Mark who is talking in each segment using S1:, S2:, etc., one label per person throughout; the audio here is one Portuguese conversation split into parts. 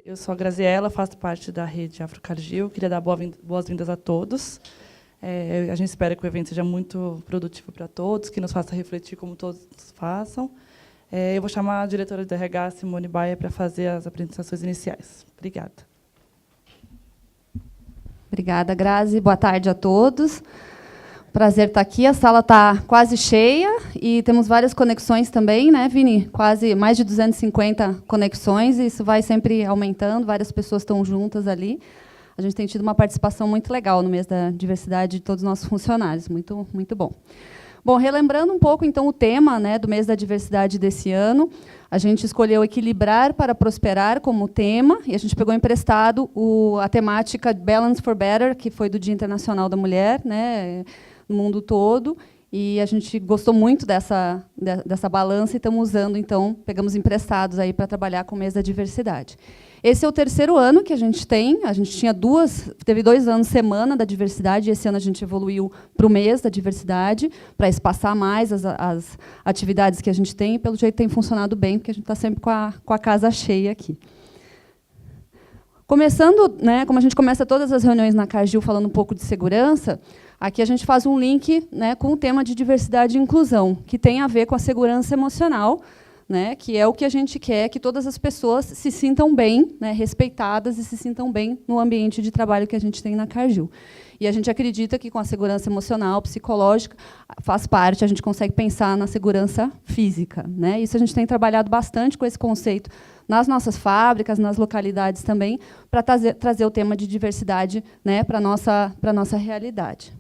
S1: Eu sou a Graziela, faço parte da rede Afrocargill. Queria dar boas-vindas a todos. A gente espera que o evento seja muito produtivo para todos, que nos faça refletir como todos façam. Eu vou chamar a diretora do RH, Simone Baia, para fazer as apresentações iniciais. Obrigada.
S2: Obrigada, Grazi. Boa tarde a todos. Prazer estar aqui. A sala está quase cheia e temos várias conexões também, né, Vini? Quase mais de 250 conexões, e isso vai sempre aumentando, várias pessoas estão juntas ali. A gente tem tido uma participação muito legal no mês da diversidade de todos os nossos funcionários, muito, muito bom. Bom, relembrando um pouco, então, o tema, né, do mês da diversidade desse ano, a gente escolheu equilibrar para prosperar como tema, e a gente pegou emprestado a temática Balance for Better, que foi do Dia Internacional da Mulher, né, no mundo todo, e a gente gostou muito dessa balança e estamos usando, então, pegamos emprestados aí para trabalhar com o mês da diversidade. Esse é o terceiro ano que a gente teve 2 anos semana da diversidade, e esse ano a gente evoluiu para o mês da diversidade, para espaçar mais as atividades que a gente tem, e pelo jeito tem funcionado bem, porque a gente está sempre com a casa cheia aqui. Começando, né, como a gente começa todas as reuniões na Cargill falando um pouco de segurança, aqui a gente faz um link, né, com o tema de diversidade e inclusão, que tem a ver com a segurança emocional, né, que é o que a gente quer, que todas as pessoas se sintam bem, né, respeitadas e se sintam bem no ambiente de trabalho que a gente tem na Cargill. E a gente acredita que com a segurança emocional, psicológica, faz parte, a gente consegue pensar na segurança física, né? Isso a gente tem trabalhado bastante com esse conceito nas nossas fábricas, nas localidades também, para trazer o tema de diversidade, né, para a nossa realidade.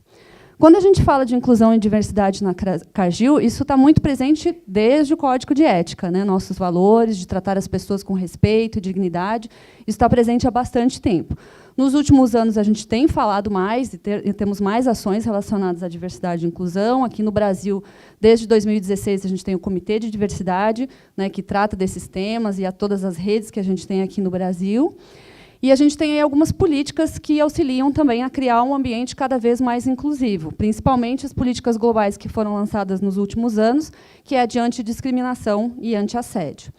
S2: Quando a gente fala de inclusão e diversidade na Cargill, isso está muito presente desde o Código de Ética, né? Nossos valores, de tratar as pessoas com respeito e dignidade, isso está presente há bastante tempo. Nos últimos anos, a gente tem falado mais e temos mais ações relacionadas à diversidade e inclusão. Aqui no Brasil, desde 2016, a gente tem o Comitê de Diversidade, né, que trata desses temas, e a todas as redes que a gente tem aqui no Brasil. E a gente tem aí algumas políticas que auxiliam também a criar um ambiente cada vez mais inclusivo, principalmente as políticas globais que foram lançadas nos últimos anos, que é de antidiscriminação e antiassédio.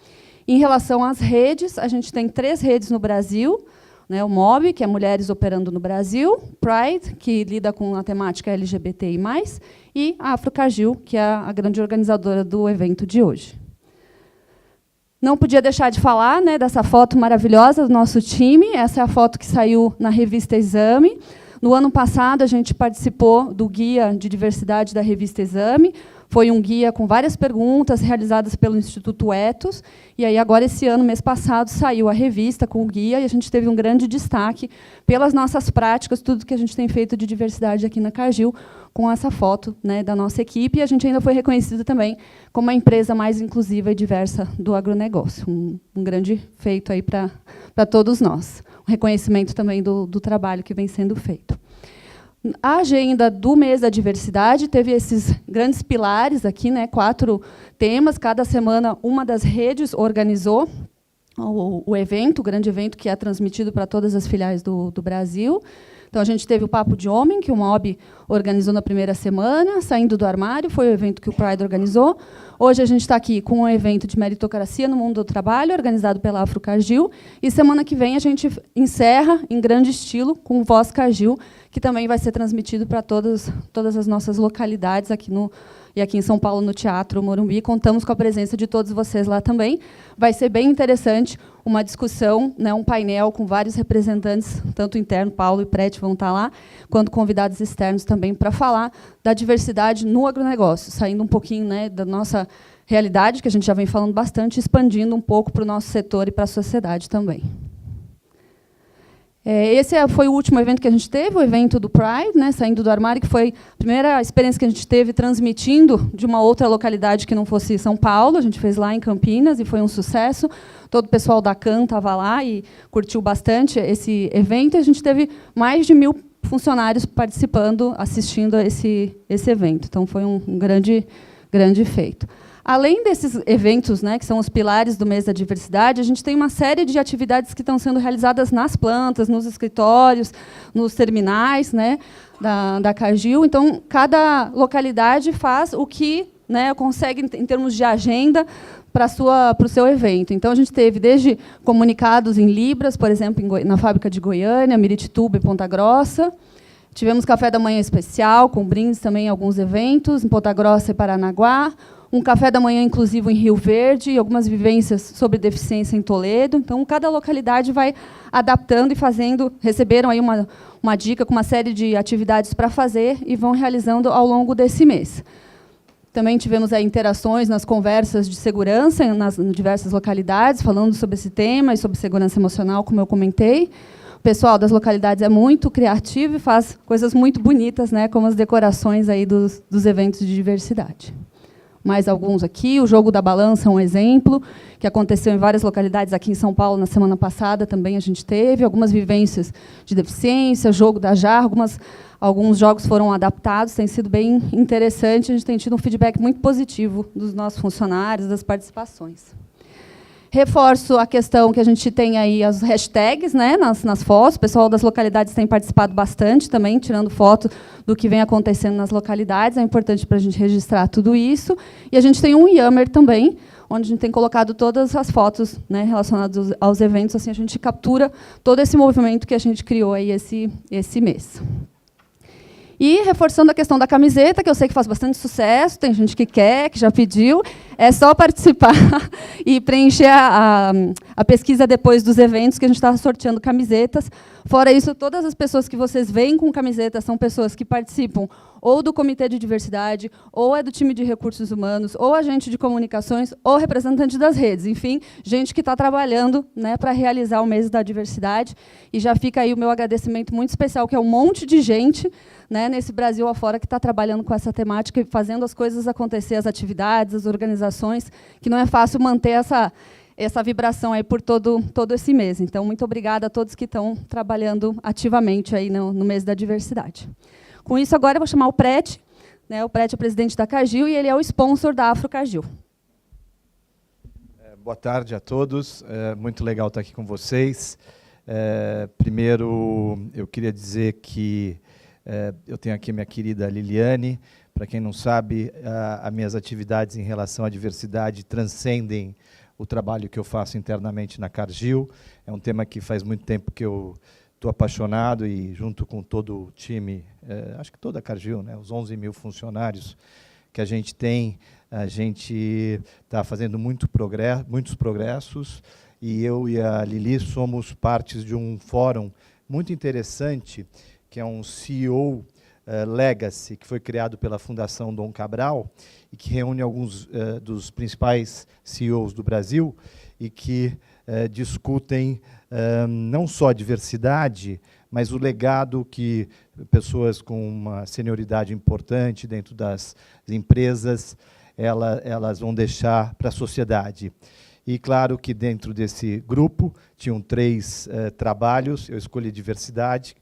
S2: Em relação às redes, a gente tem 3 redes no Brasil, né, o MOB, que é Mulheres Operando no Brasil, Pride, que lida com a temática LGBTI+, e a Afrocargill, que é a grande organizadora do evento de hoje. Não podia deixar de falar, né, dessa foto maravilhosa do nosso time. Essa é a foto que saiu na revista Exame. No ano passado, a gente participou do Guia de Diversidade da revista Exame. Foi um guia com várias perguntas realizadas pelo Instituto Ethos. E aí, agora, esse ano, mês passado, saiu a revista com o guia, e a gente teve um grande destaque pelas nossas práticas, tudo que a gente tem feito de diversidade aqui na Cargill, com essa foto, né, da nossa equipe. E a gente ainda foi reconhecido também como a empresa mais inclusiva e diversa do agronegócio. Um grande feito aí para todos nós. Um reconhecimento também do trabalho que vem sendo feito. A agenda do mês da diversidade teve esses grandes pilares aqui, né, 4 temas. Cada semana, uma das redes organizou o evento, o grande evento que é transmitido para todas as filiais do Brasil. Então, a gente teve o Papo de Homem, que o MOB organizou na primeira semana. Saindo do Armário, foi o evento que o Pride organizou. Hoje, a gente está aqui com um evento de meritocracia no mundo do trabalho, organizado pela Afrocargill. E semana que vem, a gente encerra, em grande estilo, com o Voz Cargill, que também vai ser transmitido para todas as nossas localidades aqui em São Paulo, no Teatro Morumbi. Contamos com a presença de todos vocês lá também. Vai ser bem interessante uma discussão, né, um painel com vários representantes, tanto interno, Paulo e Prete vão estar lá, quanto convidados externos também, para falar da diversidade no agronegócio, saindo um pouquinho, né, da nossa realidade, que a gente já vem falando bastante, expandindo um pouco para o nosso setor e para a sociedade também. Esse foi o último evento que a gente teve, o evento do Pride, né, Saindo do Armário, que foi a primeira experiência que a gente teve transmitindo de uma outra localidade que não fosse São Paulo. A gente fez lá em Campinas e foi um sucesso. Todo o pessoal da CAN estava lá e curtiu bastante esse evento. E a gente teve mais de 1000 funcionários participando, assistindo a esse evento. Então, foi um grande feito. Além desses eventos, né, que são os pilares do mês da diversidade, a gente tem uma série de atividades que estão sendo realizadas nas plantas, nos escritórios, nos terminais, né, da Cargill. Então, cada localidade faz o que, né, consegue, em termos de agenda, para o seu evento. Então, a gente teve desde comunicados em libras, por exemplo, na fábrica de Goiânia, Miritituba e Ponta Grossa. Tivemos café da manhã especial, com brindes também em alguns eventos, em Ponta Grossa e Paranaguá. Um café da manhã inclusivo em Rio Verde, e algumas vivências sobre deficiência em Toledo. Então, cada localidade vai adaptando e fazendo. Receberam aí uma dica com uma série de atividades para fazer e vão realizando ao longo desse mês. Também tivemos aí interações nas conversas de segurança em diversas localidades, falando sobre esse tema e sobre segurança emocional, como eu comentei. O pessoal das localidades é muito criativo e faz coisas muito bonitas, né, como as decorações aí dos eventos de diversidade. Mais alguns aqui. O Jogo da Balança é um exemplo, que aconteceu em várias localidades aqui em São Paulo na semana passada, também a gente teve. Algumas vivências de deficiência, jogo da jarra, alguns jogos foram adaptados, tem sido bem interessante, a gente tem tido um feedback muito positivo dos nossos funcionários, das participações. Reforço a questão que a gente tem aí as hashtags, né, nas fotos. O pessoal das localidades tem participado bastante também, tirando foto do que vem acontecendo nas localidades. É importante para a gente registrar tudo isso. E a gente tem um Yammer também, onde a gente tem colocado todas as fotos, né, relacionadas aos eventos. Assim, a gente captura todo esse movimento que a gente criou aí esse mês. E, reforçando a questão da camiseta, que eu sei que faz bastante sucesso, tem gente que quer, que já pediu, é só participar e preencher a pesquisa depois dos eventos, que a gente está sorteando camisetas. Fora isso, todas as pessoas que vocês veem com camiseta são pessoas que participam ou do Comitê de Diversidade, ou é do time de recursos humanos, ou agente de comunicações, ou representante das redes. Enfim, gente que está trabalhando, né, para realizar o mês da diversidade. E já fica aí o meu agradecimento muito especial, que é um monte de gente, né, nesse Brasil afora, que está trabalhando com essa temática e fazendo as coisas acontecer, as atividades, as organizações, que não é fácil manter essa vibração aí por todo esse mês. Então, muito obrigada a todos que estão trabalhando ativamente aí no mês da diversidade. Com isso, agora eu vou chamar o Prete, né, o Prete é presidente da Cargill e ele é o sponsor da Afro Cargill.
S3: Boa tarde a todos, muito legal estar aqui com vocês. Primeiro, eu queria dizer que eu tenho aqui minha querida Liliane. Para quem não sabe, as minhas atividades em relação à diversidade transcendem o trabalho que eu faço internamente na Cargill. É um tema que faz muito tempo que eu estou apaixonado e, junto com todo o time, acho que toda a Cargill, né, os 11 mil funcionários que a gente tem, a gente está fazendo muitos progressos, e eu e a Lili somos partes de um fórum muito interessante, que é um CEO Legacy, que foi criado pela Fundação Dom Cabral, e que reúne alguns dos principais CEOs do Brasil, e que discutem não só a diversidade, mas o legado que pessoas com uma senioridade importante dentro das empresas elas vão deixar para a sociedade. E, claro, que dentro desse grupo tinham 3 trabalhos, eu escolhi diversidade,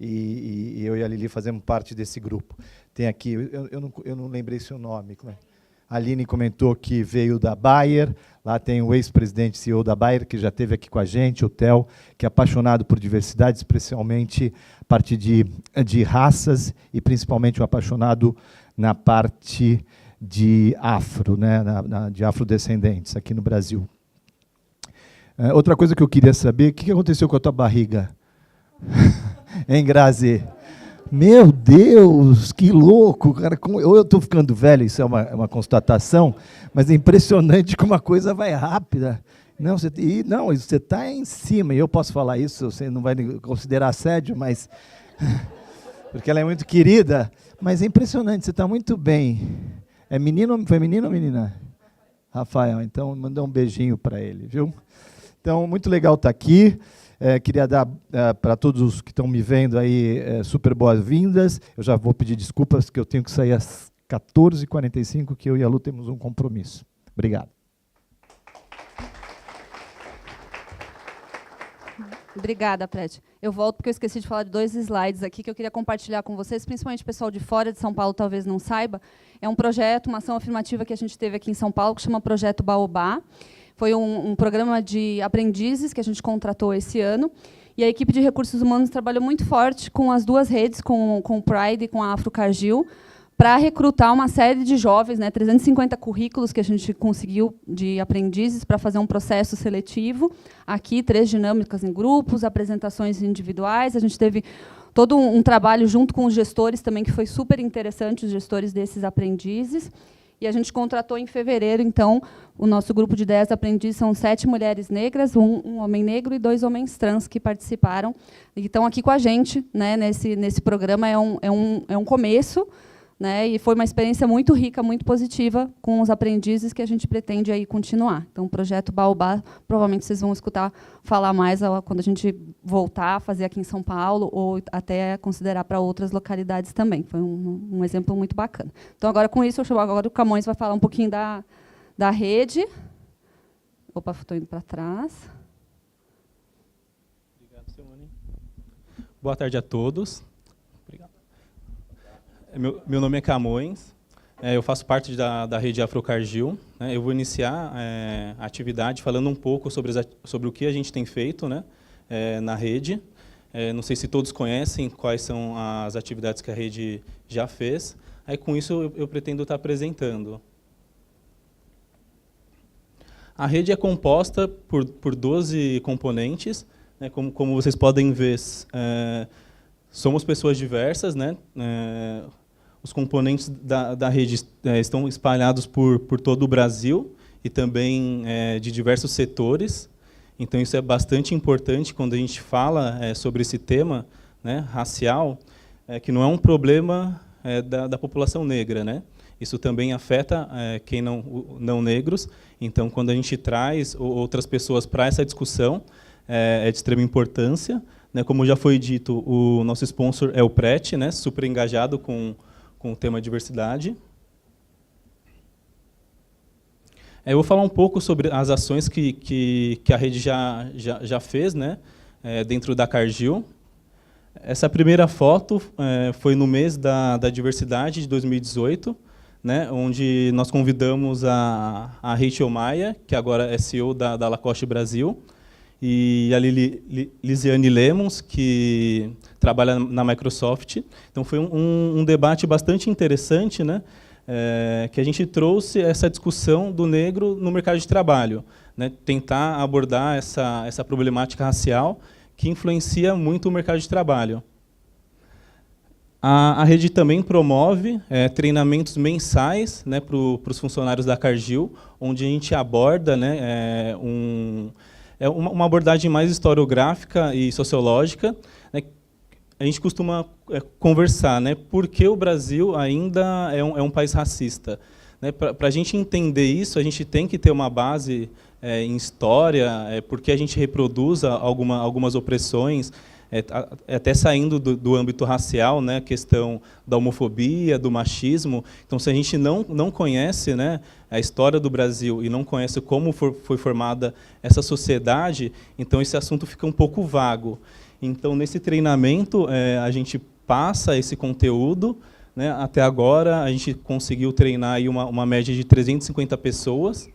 S3: e eu e a Lili fazemos parte desse grupo. Tem aqui, eu não lembrei seu nome, como é? A Aline comentou que veio da Bayer, lá tem o ex-presidente CEO da Bayer, que já esteve aqui com a gente, o Theo, que é apaixonado por diversidade, especialmente a parte de raças, e principalmente um apaixonado na parte de afro, né, de afrodescendentes aqui no Brasil. Outra coisa que eu queria saber, o que aconteceu com a tua barriga? Hein, Grazi? Meu Deus, que louco, cara. Ou eu estou ficando velho, isso é uma constatação, mas é impressionante como a coisa vai rápida. Não, você está em cima, e eu posso falar isso, você não vai considerar assédio, mas porque ela é muito querida, mas é impressionante, você está muito bem. Foi menino ou menina? Rafael, então mandar um beijinho para ele, viu? Então, muito legal estar aqui. Queria dar para todos os que estão me vendo aí super boas-vindas. Eu já vou pedir desculpas, que eu tenho que sair às 14h45, que eu e a Lu temos um compromisso. Obrigado.
S2: Obrigada, Prete. Eu volto porque eu esqueci de falar de 2 slides aqui que eu queria compartilhar com vocês, principalmente o pessoal de fora de São Paulo talvez não saiba. É um projeto, uma ação afirmativa que a gente teve aqui em São Paulo, que chama Projeto Baobá. Foi um programa de aprendizes que a gente contratou esse ano. E a equipe de recursos humanos trabalhou muito forte com as 2 redes, com o Pride e com a Afro Cargill, para recrutar uma série de jovens, né, 350 currículos que a gente conseguiu de aprendizes para fazer um processo seletivo. Aqui, 3 dinâmicas em grupos, apresentações individuais. A gente teve todo um trabalho junto com os gestores também, que foi super interessante, os gestores desses aprendizes. E a gente contratou em fevereiro, então, o nosso grupo de 10 aprendizes, são 7 mulheres negras, um homem negro e 2 homens trans que participaram. E estão aqui com a gente, né, nesse programa. É um começo, né, e foi uma experiência muito rica, muito positiva com os aprendizes que a gente pretende aí continuar. Então, o projeto Baobá, provavelmente vocês vão escutar falar mais quando a gente voltar a fazer aqui em São Paulo, ou até considerar para outras localidades também. Foi um exemplo muito bacana. Então, agora, com isso, agora o Camões vai falar um pouquinho da rede. Opa, estou indo para trás.
S4: Obrigado, Simone. Boa tarde a todos. Meu nome é Camões, eu faço parte da rede Afrocargill. Eu vou iniciar a atividade falando um pouco sobre o que a gente tem feito, né, na rede. Não sei se todos conhecem quais são as atividades que a rede já fez. Aí, com isso, eu pretendo estar apresentando. A rede é composta por 12 componentes, né, como vocês podem ver. Somos pessoas diversas, né? Os componentes da rede estão espalhados por todo o Brasil e também de diversos setores. Então, isso é bastante importante quando a gente fala sobre esse tema, né, racial, que não é um problema da população negra, né? Isso também afeta quem não negros. Então, quando a gente traz outras pessoas para essa discussão, é de extrema importância. Né, como já foi dito, o nosso sponsor é o PRET, né, super engajado com o tema diversidade. Eu vou falar um pouco sobre as ações que a rede já fez, né, dentro da Cargill. Essa primeira foto foi no mês da diversidade de 2018, né, onde nós convidamos a Rachel Maia, que agora é CEO da Lacoste Brasil, e a Lisiane Lemons, que trabalha na Microsoft. Então, foi um debate bastante interessante, né, que a gente trouxe essa discussão do negro no mercado de trabalho, né, tentar abordar essa problemática racial que influencia muito o mercado de trabalho. A rede também promove treinamentos mensais, né, para os funcionários da Cargill, onde a gente aborda, né, uma abordagem mais historiográfica e sociológica, né? A gente costuma conversar, né, por que o Brasil ainda é um país racista. Né? Para a gente entender isso, a gente tem que ter uma base em história, porque a gente reproduz algumas opressões, até saindo do âmbito racial, né, a questão da homofobia, do machismo. Então, se a gente não conhece, né, a história do Brasil e não conhece como foi formada essa sociedade, então esse assunto fica um pouco vago. Então, nesse treinamento, a gente passa esse conteúdo, né. Até agora, a gente conseguiu treinar aí uma média de 350 pessoas,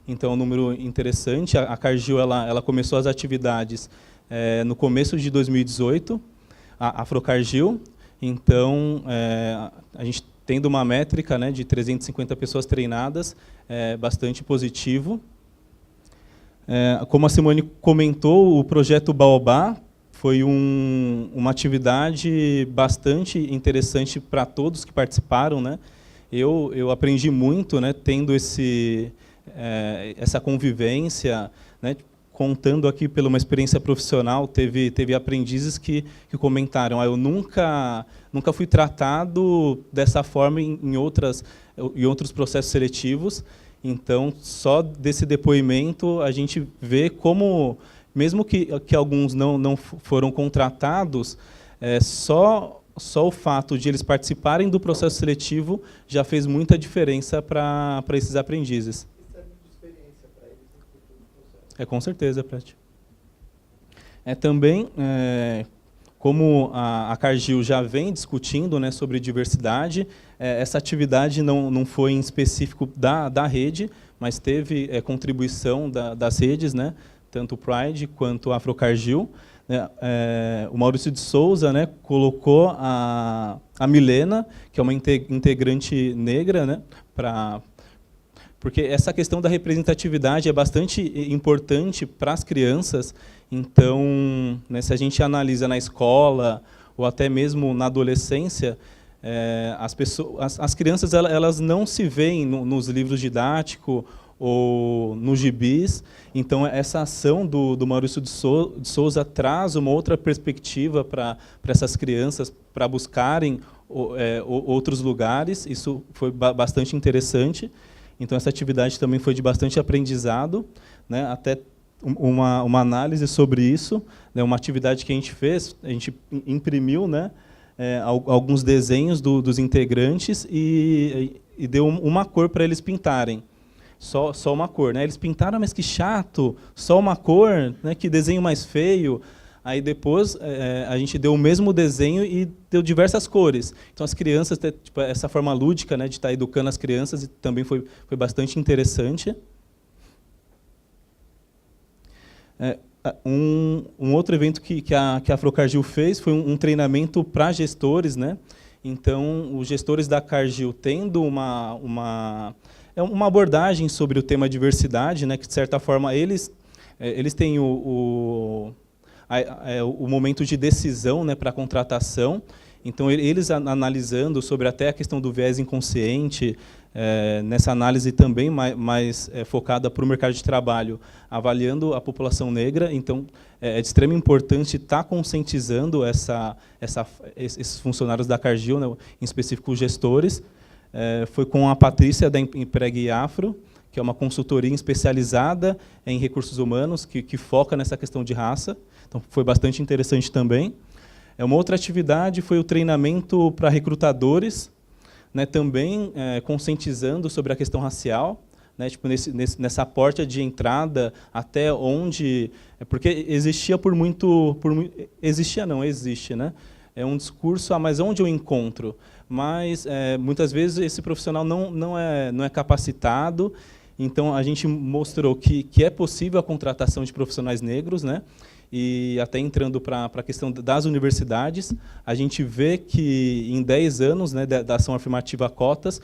S4: então é um número interessante. A Cargill ela começou as atividades no começo de 2018, a Afrocargill. Então, a gente tendo uma métrica, né, de 350 pessoas treinadas, bastante positivo. Como a Simone comentou, o projeto Baobá foi uma atividade bastante interessante para todos que participaram, né? Eu aprendi muito, né, tendo essa convivência, né? Contando aqui pela uma experiência profissional, teve aprendizes que comentaram: eu nunca fui tratado dessa forma em outros processos seletivos. Então, só desse depoimento, a gente vê como, mesmo que alguns não foram contratados, só o fato de eles participarem do processo seletivo já fez muita diferença para esses aprendizes. Com certeza, Prati. Também, como a Cargill já vem discutindo, né, sobre diversidade, essa atividade não foi em específico da rede, mas teve contribuição das redes, né, tanto o Pride quanto a Afrocargill, né, o Maurício de Souza, né, colocou a Milena, que é uma integrante negra, né, porque essa questão da representatividade é bastante importante para as crianças. Então, né, se a gente analisa na escola ou até mesmo na adolescência, as crianças elas não se veem nos livros didáticos ou nos gibis. Então, essa ação do Maurício de Souza traz uma outra perspectiva para essas crianças, para buscarem outros lugares. Isso foi bastante interessante. Então, essa atividade também foi de bastante aprendizado, né? Até uma análise sobre isso, né? Uma atividade que a gente imprimiu, né? Alguns desenhos dos integrantes e deu uma cor para eles pintarem. Só uma cor, né? Eles pintaram, mas que chato, só uma cor, né? Que desenho mais feio. Aí depois a gente deu o mesmo desenho e deu diversas cores. Então as crianças, tipo, essa forma lúdica, né, de estar educando as crianças, também foi bastante interessante. Um outro evento que a Afrocargill fez foi um treinamento para gestores, né? Então os gestores da Cargill tendo uma abordagem sobre o tema diversidade, né, que de certa forma eles têm o momento de decisão, né, para a contratação. Então, eles analisando sobre até a questão do viés inconsciente, nessa análise também mais focada para o mercado de trabalho, avaliando a população negra. Então, é de extrema importância estar conscientizando esses funcionários da Cargill, né, em específico os gestores. Foi com a Patrícia da Empregue Afro, que é uma consultoria especializada em recursos humanos, que foca nessa questão de raça. Então, foi bastante interessante também. Uma outra atividade foi o treinamento para recrutadores, né, também conscientizando sobre a questão racial, né, tipo, nessa porta de entrada até onde... Porque existia existia não, existe, né? É um discurso, mas onde eu encontro? Mas, muitas vezes, esse profissional não é capacitado. Então, a gente mostrou que é possível a contratação de profissionais negros, né? E até entrando para a questão das universidades, a gente vê que em 10 anos, né, da ação afirmativa a cotas,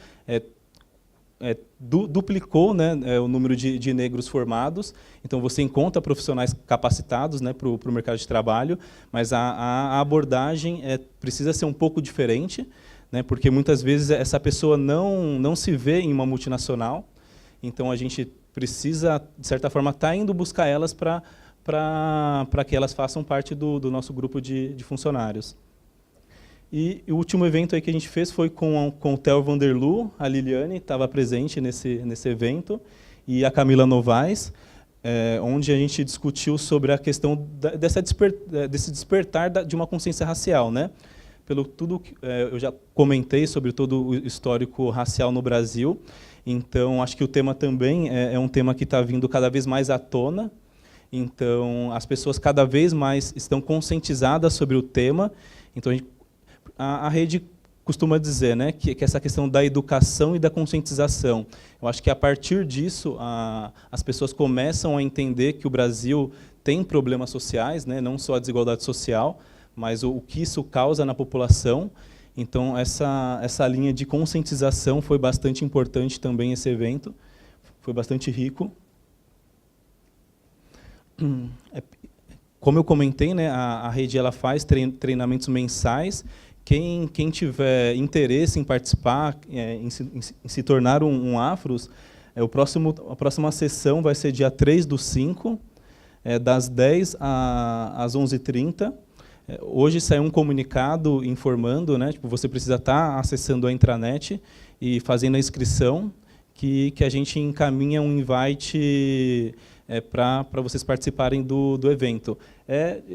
S4: duplicou, né, o número de negros formados. Então, você encontra profissionais capacitados, né, para o mercado de trabalho, mas a abordagem precisa ser um pouco diferente, né, porque muitas vezes essa pessoa não se vê em uma multinacional. Então, a gente precisa, de certa forma, estar indo buscar elas para que elas façam parte do nosso grupo de funcionários. E o último evento aí que a gente fez foi com o Theo Vanderloo, a Liliane estava presente nesse evento, e a Camila Novaes, onde a gente discutiu sobre a questão desse despertar de uma consciência racial, né? Pelo tudo que eu já comentei sobre todo o histórico racial no Brasil. Então, acho que o tema também é um tema que está vindo cada vez mais à tona. Então, as pessoas cada vez mais estão conscientizadas sobre o tema. Então, a rede costuma dizer, né, que essa questão da educação e da conscientização. Eu acho que, a partir disso, as pessoas começam a entender que o Brasil tem problemas sociais, né, não só a desigualdade social, mas o que isso causa na população. Então, essa linha de conscientização foi bastante importante também, esse evento. Foi bastante rico. Como eu comentei, né, a rede ela faz treinamentos mensais. Quem tiver interesse em participar, em se tornar um Afros, a próxima sessão vai ser dia 3/5, das 10 às 11h30. Hoje saiu um comunicado informando, né, tipo, você precisa estar acessando a intranet e fazendo a inscrição, que a gente encaminha um invite para vocês participarem do evento.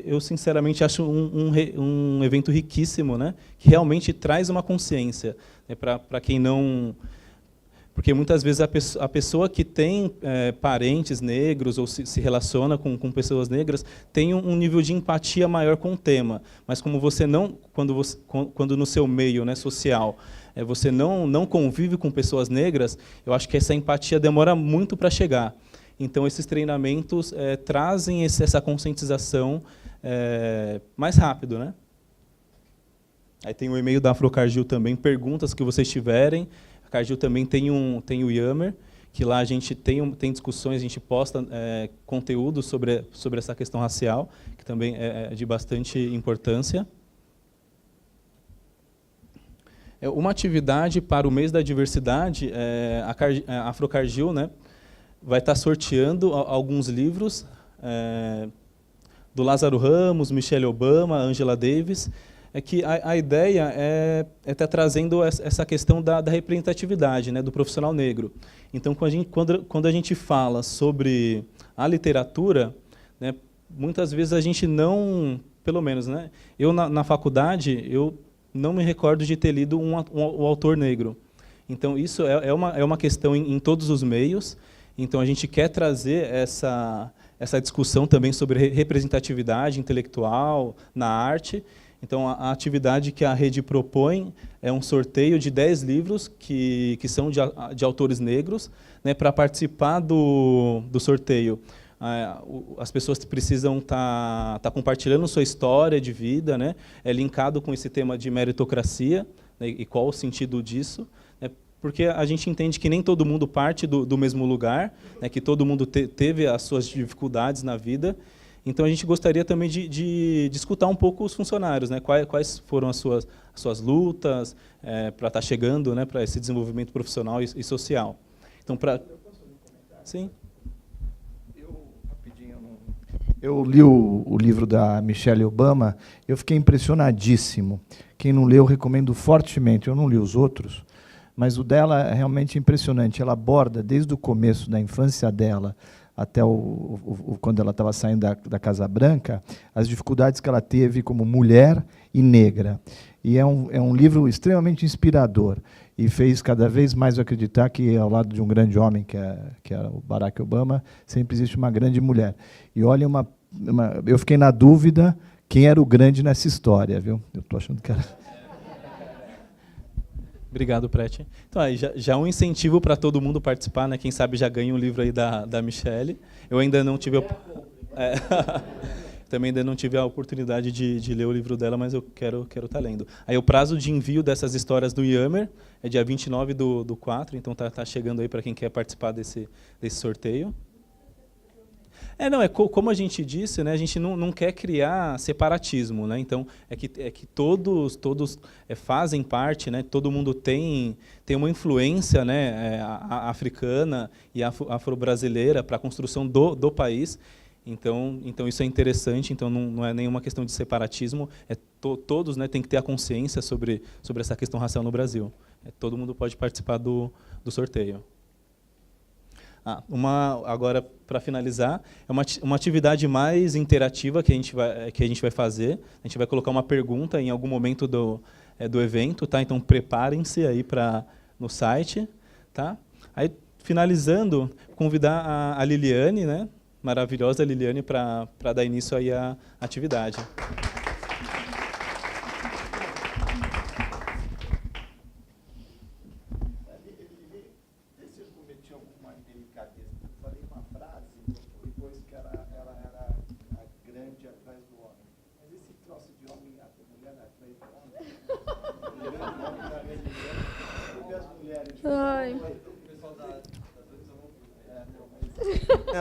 S4: Eu, sinceramente, acho um evento riquíssimo, né, que realmente traz uma consciência, né, para quem não... Porque, muitas vezes, a pessoa que tem parentes negros ou se relaciona com pessoas negras tem um nível de empatia maior com o tema. Mas, como você não... Quando no seu meio, né, social, você não convive com pessoas negras, eu acho que essa empatia demora muito para chegar. Então, esses treinamentos trazem essa conscientização mais rápido, né? Aí tem o e-mail da Afrocargill também, perguntas que vocês tiverem. A Cargill também tem o Yammer, que lá a gente tem discussões, a gente posta conteúdo sobre essa questão racial, que também é de bastante importância. Uma atividade para o mês da diversidade, a Afrocargill, né, vai estar sorteando alguns livros do Lázaro Ramos, Michelle Obama, Angela Davis, que a ideia é estar trazendo essa questão da representatividade, né, do profissional negro. Então, quando a gente fala sobre a literatura, né, muitas vezes a gente não, pelo menos, né, eu na faculdade, eu não me recordo de ter lido um autor negro. Então, isso é uma questão em todos os meios. Então, a gente quer trazer essa discussão também sobre representatividade intelectual na arte. Então, a atividade que a rede propõe é um sorteio de 10 livros que são de autores negros, né, para participar do sorteio. As pessoas precisam estar compartilhando sua história de vida, né, linkado com esse tema de meritocracia, né, e qual o sentido disso, né, porque a gente entende que nem todo mundo parte do mesmo lugar, né, que todo mundo teve as suas dificuldades na vida. Então, a gente gostaria também de escutar um pouco os funcionários, né, quais foram as suas lutas para estar chegando, né, para esse desenvolvimento profissional e social. Então, Sim.
S3: Eu li o livro da Michelle Obama, eu fiquei impressionadíssimo. Quem não leu, recomendo fortemente. Eu não li os outros, mas o dela é realmente impressionante. Ela aborda, desde o começo da infância dela, até quando ela estava saindo da Casa Branca, as dificuldades que ela teve como mulher e negra. E é um livro extremamente inspirador, e fez cada vez mais eu acreditar que, ao lado de um grande homem, que é o Barack Obama, sempre existe uma grande mulher. E olha, eu fiquei na dúvida quem era o grande nessa história, viu? Eu estou achando que era...
S4: Obrigado, Preti. Então, aí, já um incentivo para todo mundo participar, né? Quem sabe já ganha um livro aí da Michelle. Eu ainda não tive também ainda não tive a oportunidade de ler o livro dela, mas eu quero estar lendo. Aí o prazo de envio dessas histórias do Yammer é dia 29 do 4, então tá chegando aí para quem quer participar desse sorteio. Como a gente disse, né, a gente não quer criar separatismo, né? Então é que todos fazem parte, né? Todo mundo tem uma influência, né, africana e afro-brasileira para a construção do país. Então isso é interessante. Então não é nenhuma questão de separatismo. Todos, né, têm que ter a consciência sobre essa questão racial no Brasil. Todo mundo pode participar do sorteio. Agora, para finalizar, é uma atividade mais interativa que a gente vai fazer. A gente vai colocar uma pergunta em algum momento do evento, tá? Então preparem-se aí no site, tá? Aí, finalizando, convidar a Liliane, né? Maravilhosa Liliane, para dar início aí à atividade.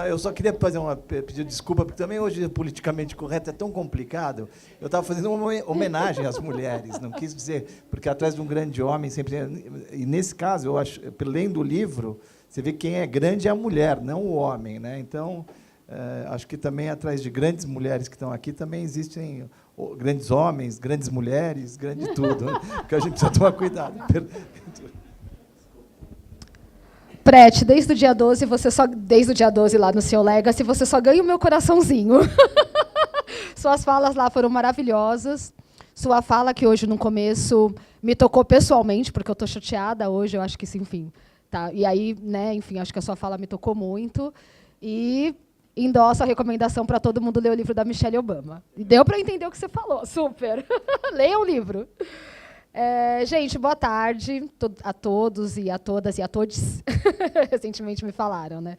S3: Eu só queria pedir desculpa, porque também hoje, politicamente correto, é tão complicado. Eu estava fazendo uma homenagem às mulheres, não quis dizer, porque atrás de um grande homem sempre... E, nesse caso, eu acho, lendo o livro, você vê que quem é grande é a mulher, não o homem, né? Então, acho que também atrás de grandes mulheres que estão aqui, também existem grandes homens, grandes mulheres, grande tudo, né? Porque a gente precisa tomar cuidado.
S5: Preti, desde o dia 12 lá no seu Legacy, você só ganha o meu coraçãozinho. Suas falas lá foram maravilhosas. Sua fala, que hoje, no começo, me tocou pessoalmente, porque eu estou chateada hoje, eu acho que, enfim. Tá. E aí, né, enfim, acho que a sua fala me tocou muito. E endosso a recomendação para todo mundo ler o livro da Michelle Obama. Deu para entender o que você falou, super. Leiam o livro. Gente, boa tarde a todos e a todas e a todes. Recentemente me falaram, né?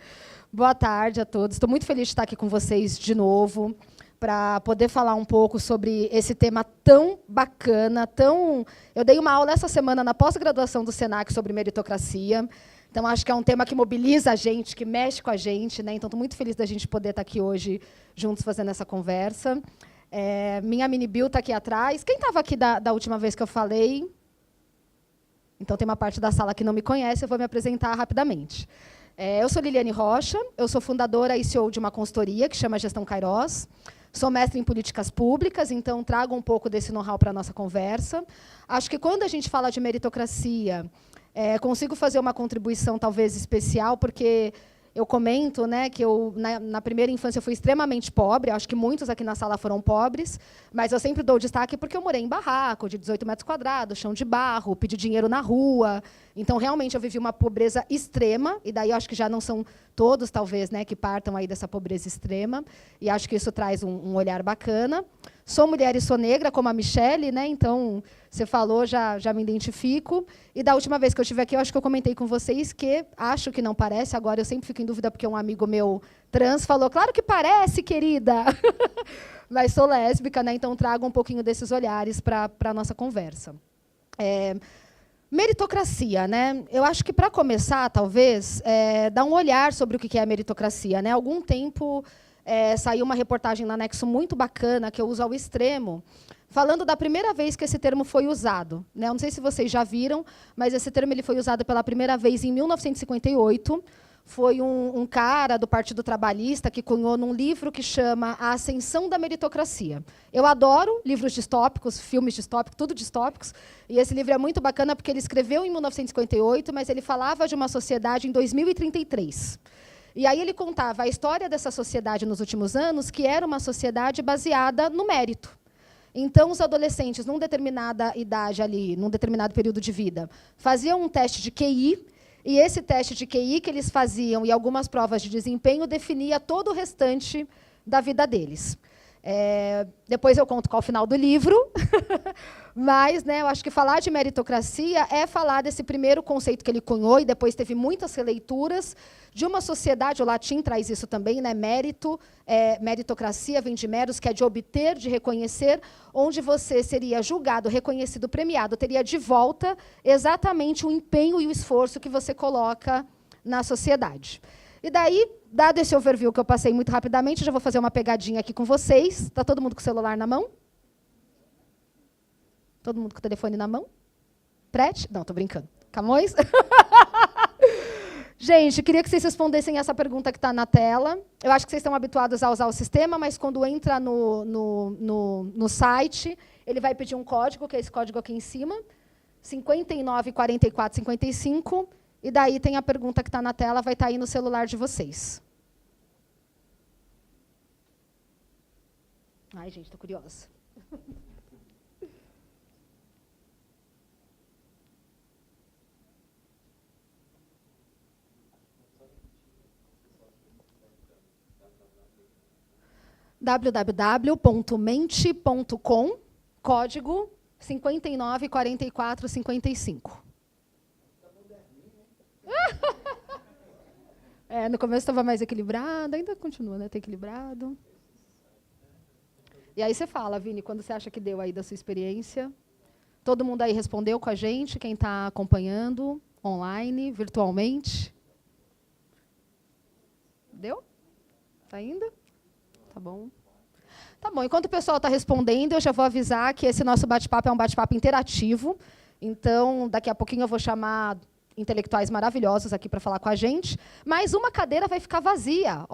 S5: Boa tarde a todos. Estou muito feliz de estar aqui com vocês de novo. para poder falar um pouco sobre esse tema tão bacana, tão... Eu dei uma aula essa semana na pós-graduação do Senac sobre meritocracia. Então, acho que é um tema que mobiliza a gente, que mexe com a gente, né? Então, estou muito feliz da gente poder estar aqui hoje juntos fazendo essa conversa. Minha mini Bill está aqui atrás. Quem estava aqui da última vez que eu falei? Então, tem uma parte da sala que não me conhece, eu vou me apresentar rapidamente. Eu sou Liliane Rocha, eu sou fundadora e CEO de uma consultoria que chama Gestão Kairos. Sou mestre em políticas públicas, então trago um pouco desse know-how para a nossa conversa. Acho que quando a gente fala de meritocracia, consigo fazer uma contribuição talvez especial, porque eu comento, né, que eu, na primeira infância, fui extremamente pobre. Acho que muitos aqui na sala foram pobres, mas eu sempre dou destaque porque eu morei em barraco, de 18 metros quadrados, chão de barro, pedi dinheiro na rua. Então, realmente, eu vivi uma pobreza extrema, e daí eu acho que já não são todos, talvez, né, que partam aí dessa pobreza extrema, e acho que isso traz um olhar bacana. Sou mulher e sou negra, como a Michele, né? Então, você falou, já me identifico. E da última vez que eu estive aqui, eu acho que eu comentei com vocês que acho que não parece, agora eu sempre fico em dúvida porque um amigo meu trans falou, claro que parece, querida! Mas sou lésbica, né? Então trago um pouquinho desses olhares para a nossa conversa. Meritocracia, né? Eu acho que, para começar, talvez, dar um olhar sobre o que é a meritocracia, né? Há algum tempo... saiu uma reportagem na Nexo muito bacana, que eu uso ao extremo, falando da primeira vez que esse termo foi usado. Né? Eu não sei se vocês já viram, mas esse termo ele foi usado pela primeira vez em 1958. Foi um cara do Partido Trabalhista que cunhou num livro que chama A Ascensão da Meritocracia. Eu adoro livros distópicos, filmes distópicos, tudo distópicos, e esse livro é muito bacana porque ele escreveu em 1958, mas ele falava de uma sociedade em 2033. E aí ele contava a história dessa sociedade nos últimos anos, que era uma sociedade baseada no mérito. Então, os adolescentes, numa determinada idade ali, num determinado período de vida, faziam um teste de QI, e esse teste de QI que eles faziam e algumas provas de desempenho definia todo o restante da vida deles. Depois eu conto qual é o final do livro, mas, né, eu acho que falar de meritocracia é falar desse primeiro conceito que ele cunhou, e depois teve muitas releituras, de uma sociedade, o latim traz isso também, né, mérito, meritocracia vem de meros, que é de obter, de reconhecer, onde você seria julgado, reconhecido, premiado, teria de volta exatamente o empenho e o esforço que você coloca na sociedade. E daí, dado esse overview que eu passei muito rapidamente, já vou fazer uma pegadinha aqui com vocês. Está todo mundo com o celular na mão? Todo mundo com o telefone na mão? Prete? Não, estou brincando. Camões? Gente, queria que vocês respondessem essa pergunta que está na tela. Eu acho que vocês estão habituados a usar o sistema, mas quando entra no site, ele vai pedir um código, que é esse código aqui em cima, 594455. E daí tem a pergunta que está na tela, vai estar aí no celular de vocês. Ai, gente, estou curiosa. www.mente.com, código 594455. No começo estava mais equilibrado, ainda continua, né? Tá equilibrado. E aí você fala, Vini, quando você acha que deu aí da sua experiência. Todo mundo aí respondeu com a gente, quem está acompanhando, online, virtualmente. Deu? Tá indo? Tá bom. Tá bom, enquanto o pessoal está respondendo, eu já vou avisar que esse nosso bate-papo é um bate-papo interativo. Então, daqui a pouquinho eu vou chamar intelectuais maravilhosos aqui para falar com a gente, mas uma cadeira vai ficar vazia,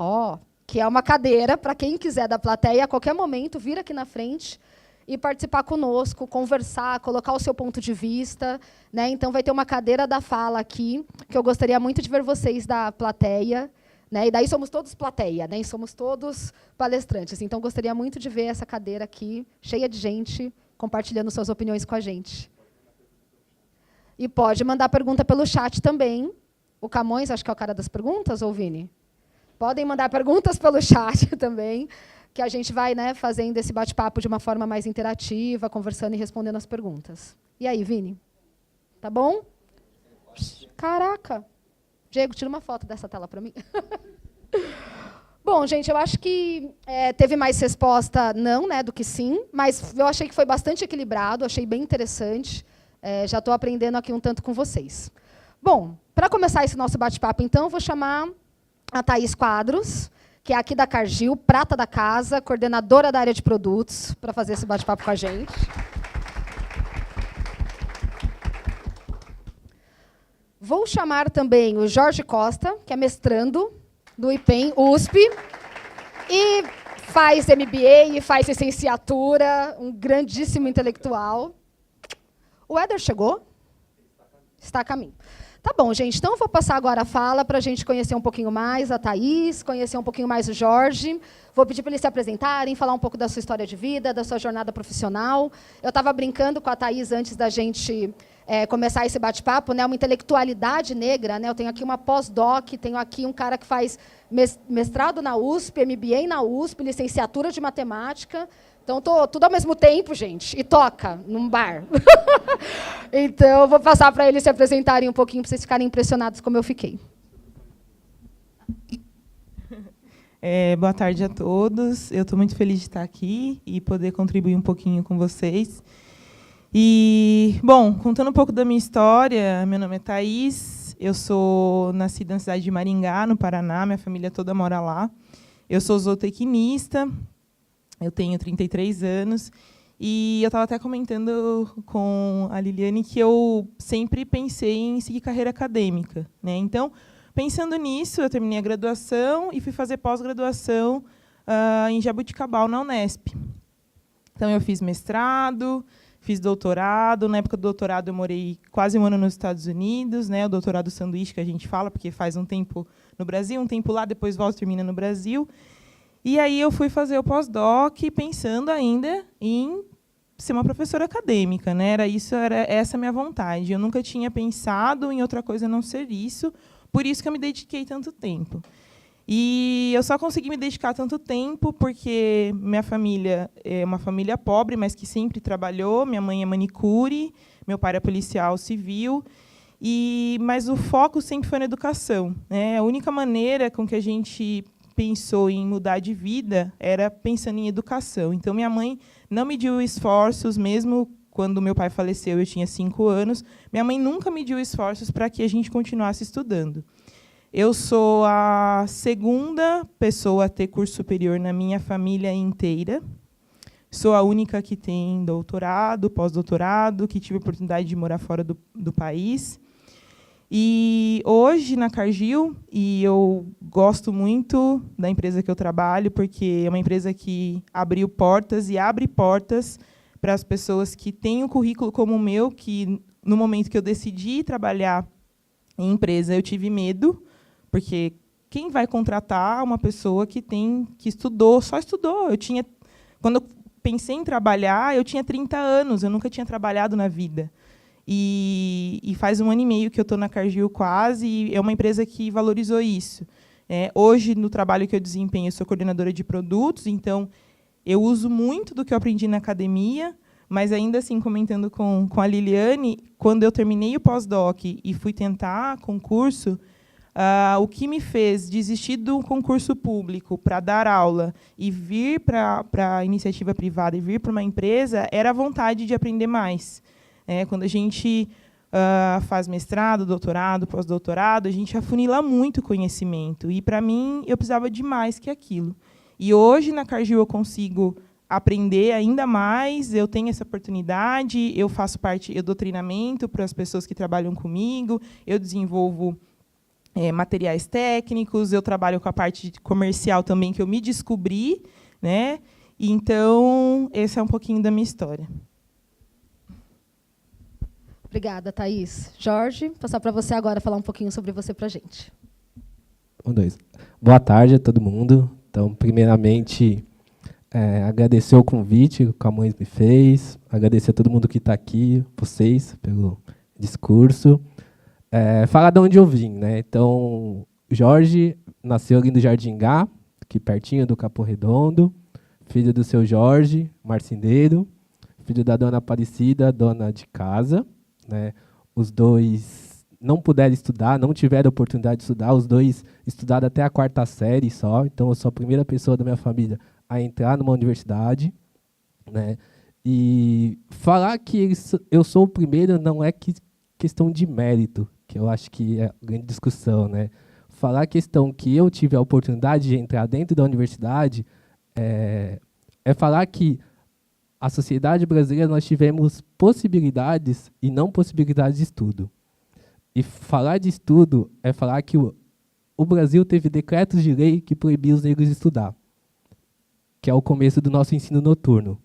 S5: que é uma cadeira para quem quiser da plateia, a qualquer momento, vir aqui na frente e participar conosco, conversar, colocar o seu ponto de vista. Né? Então, vai ter uma cadeira da fala aqui, que eu gostaria muito de ver vocês da plateia. Né? E daí somos todos plateia, né? E somos todos palestrantes. Então, gostaria muito de ver essa cadeira aqui, cheia de gente, compartilhando suas opiniões com a gente. E pode mandar pergunta pelo chat também. O Camões, acho que é o cara das perguntas, ou Vini? Podem mandar perguntas pelo chat também, que a gente vai, né, fazendo esse bate-papo de uma forma mais interativa, conversando e respondendo as perguntas. E aí, Vini? Tá bom? Caraca! Diego, tira uma foto dessa tela para mim. Bom, gente, eu acho que teve mais resposta não, né, do que sim, mas eu achei que foi bastante equilibrado, achei bem interessante. Já estou aprendendo aqui um tanto com vocês. Bom, para começar esse nosso bate-papo, então, eu vou chamar a Thaís Quadros, que é aqui da Cargill, prata da casa, coordenadora da área de produtos, para fazer esse bate-papo com a gente. Vou chamar também o Jorge Costa, que é mestrando do IPEM USP, e faz MBA e faz licenciatura, um grandíssimo intelectual. O Éder chegou? Está a caminho. Tá bom, gente. Então, eu vou passar agora a fala para a gente conhecer um pouquinho mais a Thaís, conhecer um pouquinho mais o Jorge. Vou pedir para eles se apresentarem, falar um pouco da sua história de vida, da sua jornada profissional. Eu estava brincando com a Thaís antes da gente começar esse bate-papo, né? Uma intelectualidade negra. Né? Eu tenho aqui uma pós-doc, tenho aqui um cara que faz mestrado na USP, MBA na USP, licenciatura de matemática. Então, tudo ao mesmo tempo, gente, e toca num bar. Então, eu vou passar para eles se apresentarem um pouquinho, para vocês ficarem impressionados como eu fiquei.
S6: Boa tarde a todos. Eu estou muito feliz de estar aqui e poder contribuir um pouquinho com vocês. E, bom, contando um pouco da minha história, meu nome é Thaís, eu sou nascida na cidade de Maringá, no Paraná, minha família toda mora lá. Eu sou zootecnista. Eu tenho 33 anos e eu estava até comentando com a Liliane que eu sempre pensei em seguir carreira acadêmica, né? Então, pensando nisso, eu terminei a graduação e fui fazer pós-graduação em Jaboticabal, na Unesp. Então, eu fiz mestrado, fiz doutorado. Na época do doutorado, eu morei quase um ano nos Estados Unidos, né? O doutorado sanduíche, que a gente fala, porque faz um tempo no Brasil, um tempo lá, depois volta e termina no Brasil. E aí eu fui fazer o pós-doc pensando ainda em ser uma professora acadêmica, né? Era essa a minha vontade. Eu nunca tinha pensado em outra coisa a não ser isso, por isso que eu me dediquei tanto tempo. E eu só consegui me dedicar tanto tempo porque minha família é uma família pobre, mas que sempre trabalhou. Minha mãe é manicure, meu pai é policial civil, mas o foco sempre foi na educação, né? A única maneira com que a gente pensou em mudar de vida era pensando em educação. Então, minha mãe não mediu esforços, mesmo quando meu pai faleceu, eu tinha 5 anos, minha mãe nunca mediu esforços para que a gente continuasse estudando. Eu sou a segunda pessoa a ter curso superior na minha família inteira. Sou a única que tem doutorado, pós-doutorado, que tive a oportunidade de morar fora do país. E hoje, na Cargill, e eu gosto muito da empresa que eu trabalho, porque é uma empresa que abriu portas e abre portas para as pessoas que têm um currículo como o meu, que, no momento que eu decidi trabalhar em empresa, eu tive medo, porque quem vai contratar uma pessoa que estudou, só estudou? Quando eu pensei em trabalhar, eu tinha 30 anos, eu nunca tinha trabalhado na vida. E faz 1 ano e meio que eu estou na Cargill quase, e é uma empresa que valorizou isso. Hoje, no trabalho que eu desempenho, eu sou coordenadora de produtos, então eu uso muito do que eu aprendi na academia, mas ainda assim, comentando com a Liliane, quando eu terminei o pós-doc e fui tentar concurso, o que me fez desistir do concurso público para dar aula e vir para a iniciativa privada e vir para uma empresa era a vontade de aprender mais. Quando a gente faz mestrado, doutorado, pós-doutorado, a gente afunila muito o conhecimento. E, para mim, eu precisava de mais que aquilo. E hoje, na Cargill, eu consigo aprender ainda mais, eu tenho essa oportunidade, eu dou treinamento para as pessoas que trabalham comigo, eu desenvolvo materiais técnicos, eu trabalho com a parte comercial também, que eu me descobri, né? Então, esse é um pouquinho da minha história.
S5: Obrigada, Thaís. Jorge, passar para você agora falar um pouquinho sobre você para a gente.
S7: 1, 2. Boa tarde a todo mundo. Então, primeiramente, agradecer o convite que o Camões me fez, agradecer a todo mundo que está aqui, vocês, pelo discurso. Falar de onde eu vim, né? Então, Jorge nasceu ali no Jardim Gá, aqui pertinho do Capão Redondo, filho do seu Jorge, marceneiro, filho da dona Aparecida, dona de casa, né? Os dois não puderam estudar, não tiveram oportunidade de estudar, os dois estudaram até a 4ª série só, então eu sou a primeira pessoa da minha família a entrar numa universidade, né? E falar que eu sou o primeiro não é questão de mérito, que eu acho que é a grande discussão, né? Falar a questão que eu tive a oportunidade de entrar dentro da universidade é falar que a sociedade brasileira nós tivemos possibilidades e não possibilidades de estudo. E falar de estudo é falar que o Brasil teve decretos de lei que proibiam os negros de estudar, que é o começo do nosso ensino noturno.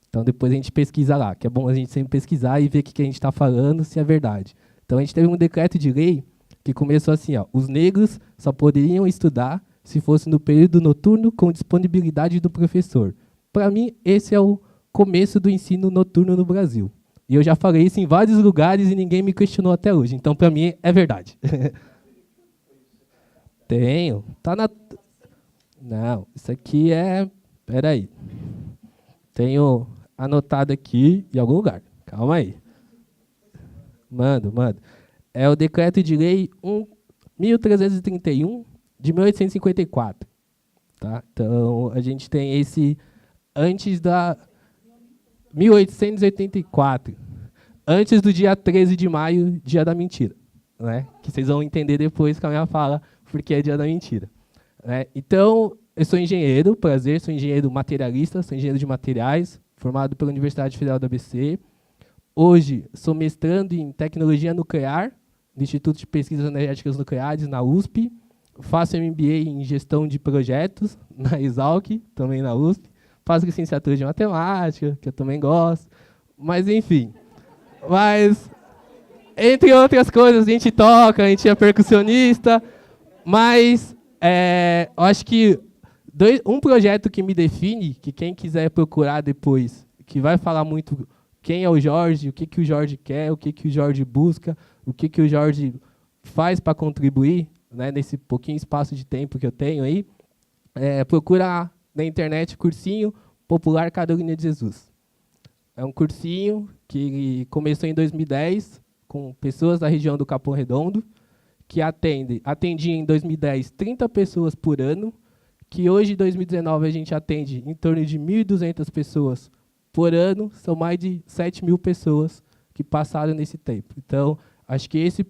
S7: Então, depois a gente pesquisa lá, que é bom a gente sempre pesquisar e ver o que a gente está falando, se é verdade. Então, a gente teve um decreto de lei que começou assim, ó, os negros só poderiam estudar se fosse no período noturno com disponibilidade do professor. Para mim, esse é o começo do ensino noturno no Brasil. E eu já falei isso em vários lugares e ninguém me questionou até hoje. Então, para mim, é verdade. Tenho. Tá na... Não, isso aqui é... Peraí. Tenho anotado aqui em algum lugar. Calma aí. Mando. É o Decreto de Lei 1331, de 1854. Tá? Então, a gente tem esse antes da... 1884. Antes do dia 13 de maio, dia da mentira. Né? Que vocês vão entender depois com a minha fala, porque é dia da mentira. Né? Então, eu sou engenheiro, prazer, sou engenheiro materialista, sou engenheiro de materiais, formado pela Universidade Federal do ABC. Hoje, sou mestrando em tecnologia nuclear, no Instituto de Pesquisas Energéticas Nucleares, na USP. Faço MBA em gestão de projetos, na Exalc, também na USP. Faço licenciatura de matemática, que eu também gosto. Mas, enfim. Mas, entre outras coisas, a gente toca, a gente é percussionista. Mas, eu acho que um projeto que me define, que quem quiser procurar depois, que vai falar muito quem é o Jorge, o que o Jorge quer, o que o Jorge busca, o que o Jorge faz para contribuir, né, nesse pouquinho espaço de tempo que eu tenho aí, procura na internet cursinho Popular Carolina de Jesus. É um cursinho que começou em 2010 com pessoas da região do Capão Redondo, que atendia em 2010 30 pessoas por ano, que hoje, em 2019, a gente atende em torno de 1.200 pessoas por ano, são mais de 7.000 pessoas que passaram nesse tempo. Então, acho que esse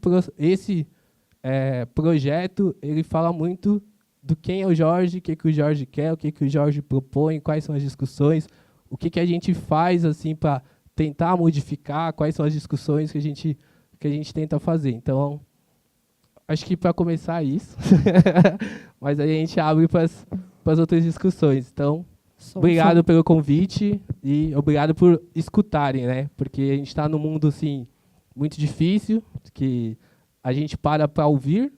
S7: projeto ele fala muito do quem é o Jorge, o que o Jorge quer, o que o Jorge propõe, quais são as discussões, o que a gente faz assim para tentar modificar, quais são as discussões que a gente tenta fazer. Então, acho que para começar é isso, mas aí a gente abre para as outras discussões. Então, obrigado pelo convite e obrigado por escutarem, né? Porque a gente está num mundo assim muito difícil, que a gente para ouvir,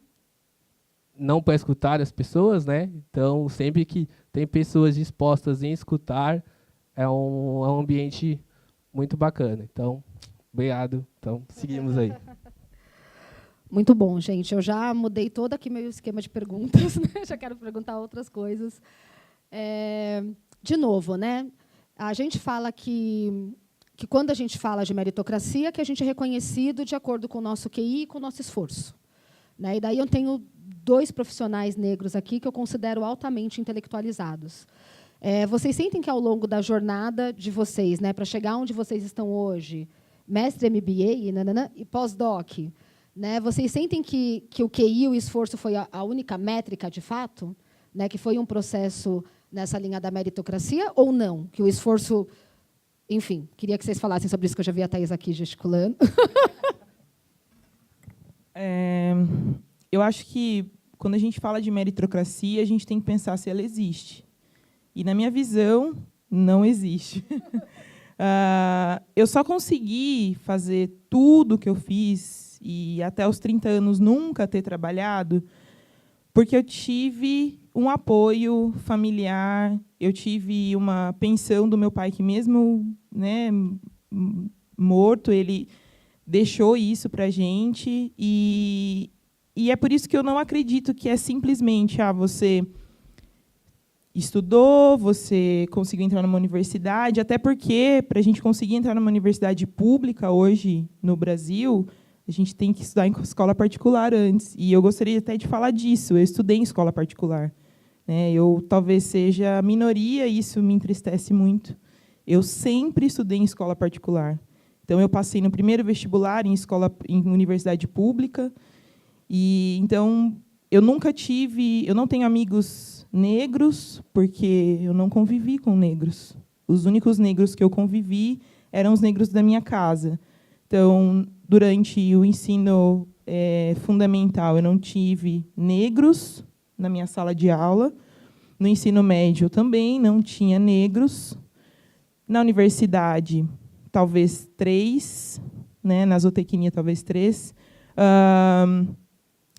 S7: não para escutar as pessoas, né? Então, sempre que tem pessoas dispostas em escutar, é um ambiente muito bacana. Então, obrigado. Então, seguimos aí.
S5: Muito bom, gente. Eu já mudei todo aqui meu esquema de perguntas, né? Já quero perguntar outras coisas. De novo, né? A gente fala que quando a gente fala de meritocracia, que a gente é reconhecido de acordo com o nosso QI e com o nosso esforço. Né? E daí eu tenho 2 profissionais negros aqui que eu considero altamente intelectualizados. Vocês sentem que, ao longo da jornada de vocês, né, para chegar onde vocês estão hoje, mestre MBA e pós-doc, né, vocês sentem que o QI, o esforço, foi a única métrica, de fato? Né, que foi um processo nessa linha da meritocracia, ou não? Que o esforço... Enfim, queria que vocês falassem sobre isso, que eu já vi a Thaís aqui gesticulando.
S6: Eu acho que, quando a gente fala de meritocracia, a gente tem que pensar se ela existe. E, na minha visão, não existe. Eu só consegui fazer tudo o que eu fiz, e até os 30 anos nunca ter trabalhado, porque eu tive um apoio familiar, eu tive uma pensão do meu pai, que mesmo, né, morto, ele deixou isso para a gente. E é por isso que eu não acredito que é simplesmente você estudou, você conseguiu entrar numa universidade, até porque, para a gente conseguir entrar numa universidade pública hoje no Brasil, A gente tem que estudar em escola particular antes. E eu gostaria até de falar disso. Eu estudei em escola particular. Eu talvez seja a minoria, e isso me entristece muito. Eu sempre estudei em escola particular. Então, eu passei no primeiro vestibular em universidade pública. E então eu não tenho amigos negros, porque eu não convivi com negros. Os únicos negros que eu convivi eram os negros da minha casa. Então, durante o ensino fundamental, eu não tive negros na minha sala de aula. No ensino médio, também não tinha negros. Na universidade, talvez 3. Na zootecnia, talvez 3.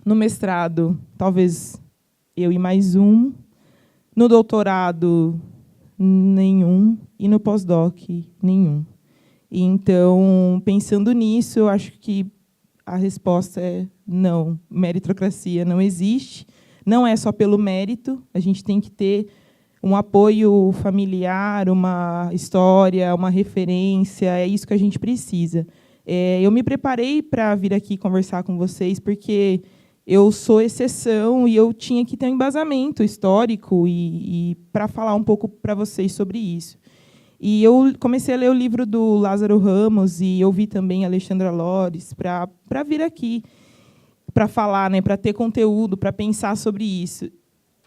S6: No mestrado, talvez eu e mais 1. No doutorado, nenhum. E no pós-doc, nenhum. Então, pensando nisso, eu acho que a resposta é não. Meritocracia não existe. Não é só pelo mérito. A gente tem que ter um apoio familiar, uma história, uma referência. É isso que a gente precisa. Eu me preparei para vir aqui conversar com vocês, porque eu sou exceção e eu tinha que ter um embasamento histórico e para falar um pouco para vocês sobre isso. E eu comecei a ler o livro do Lázaro Ramos e ouvi também a Alexandra Lores para vir aqui, para falar, para ter conteúdo, para pensar sobre isso.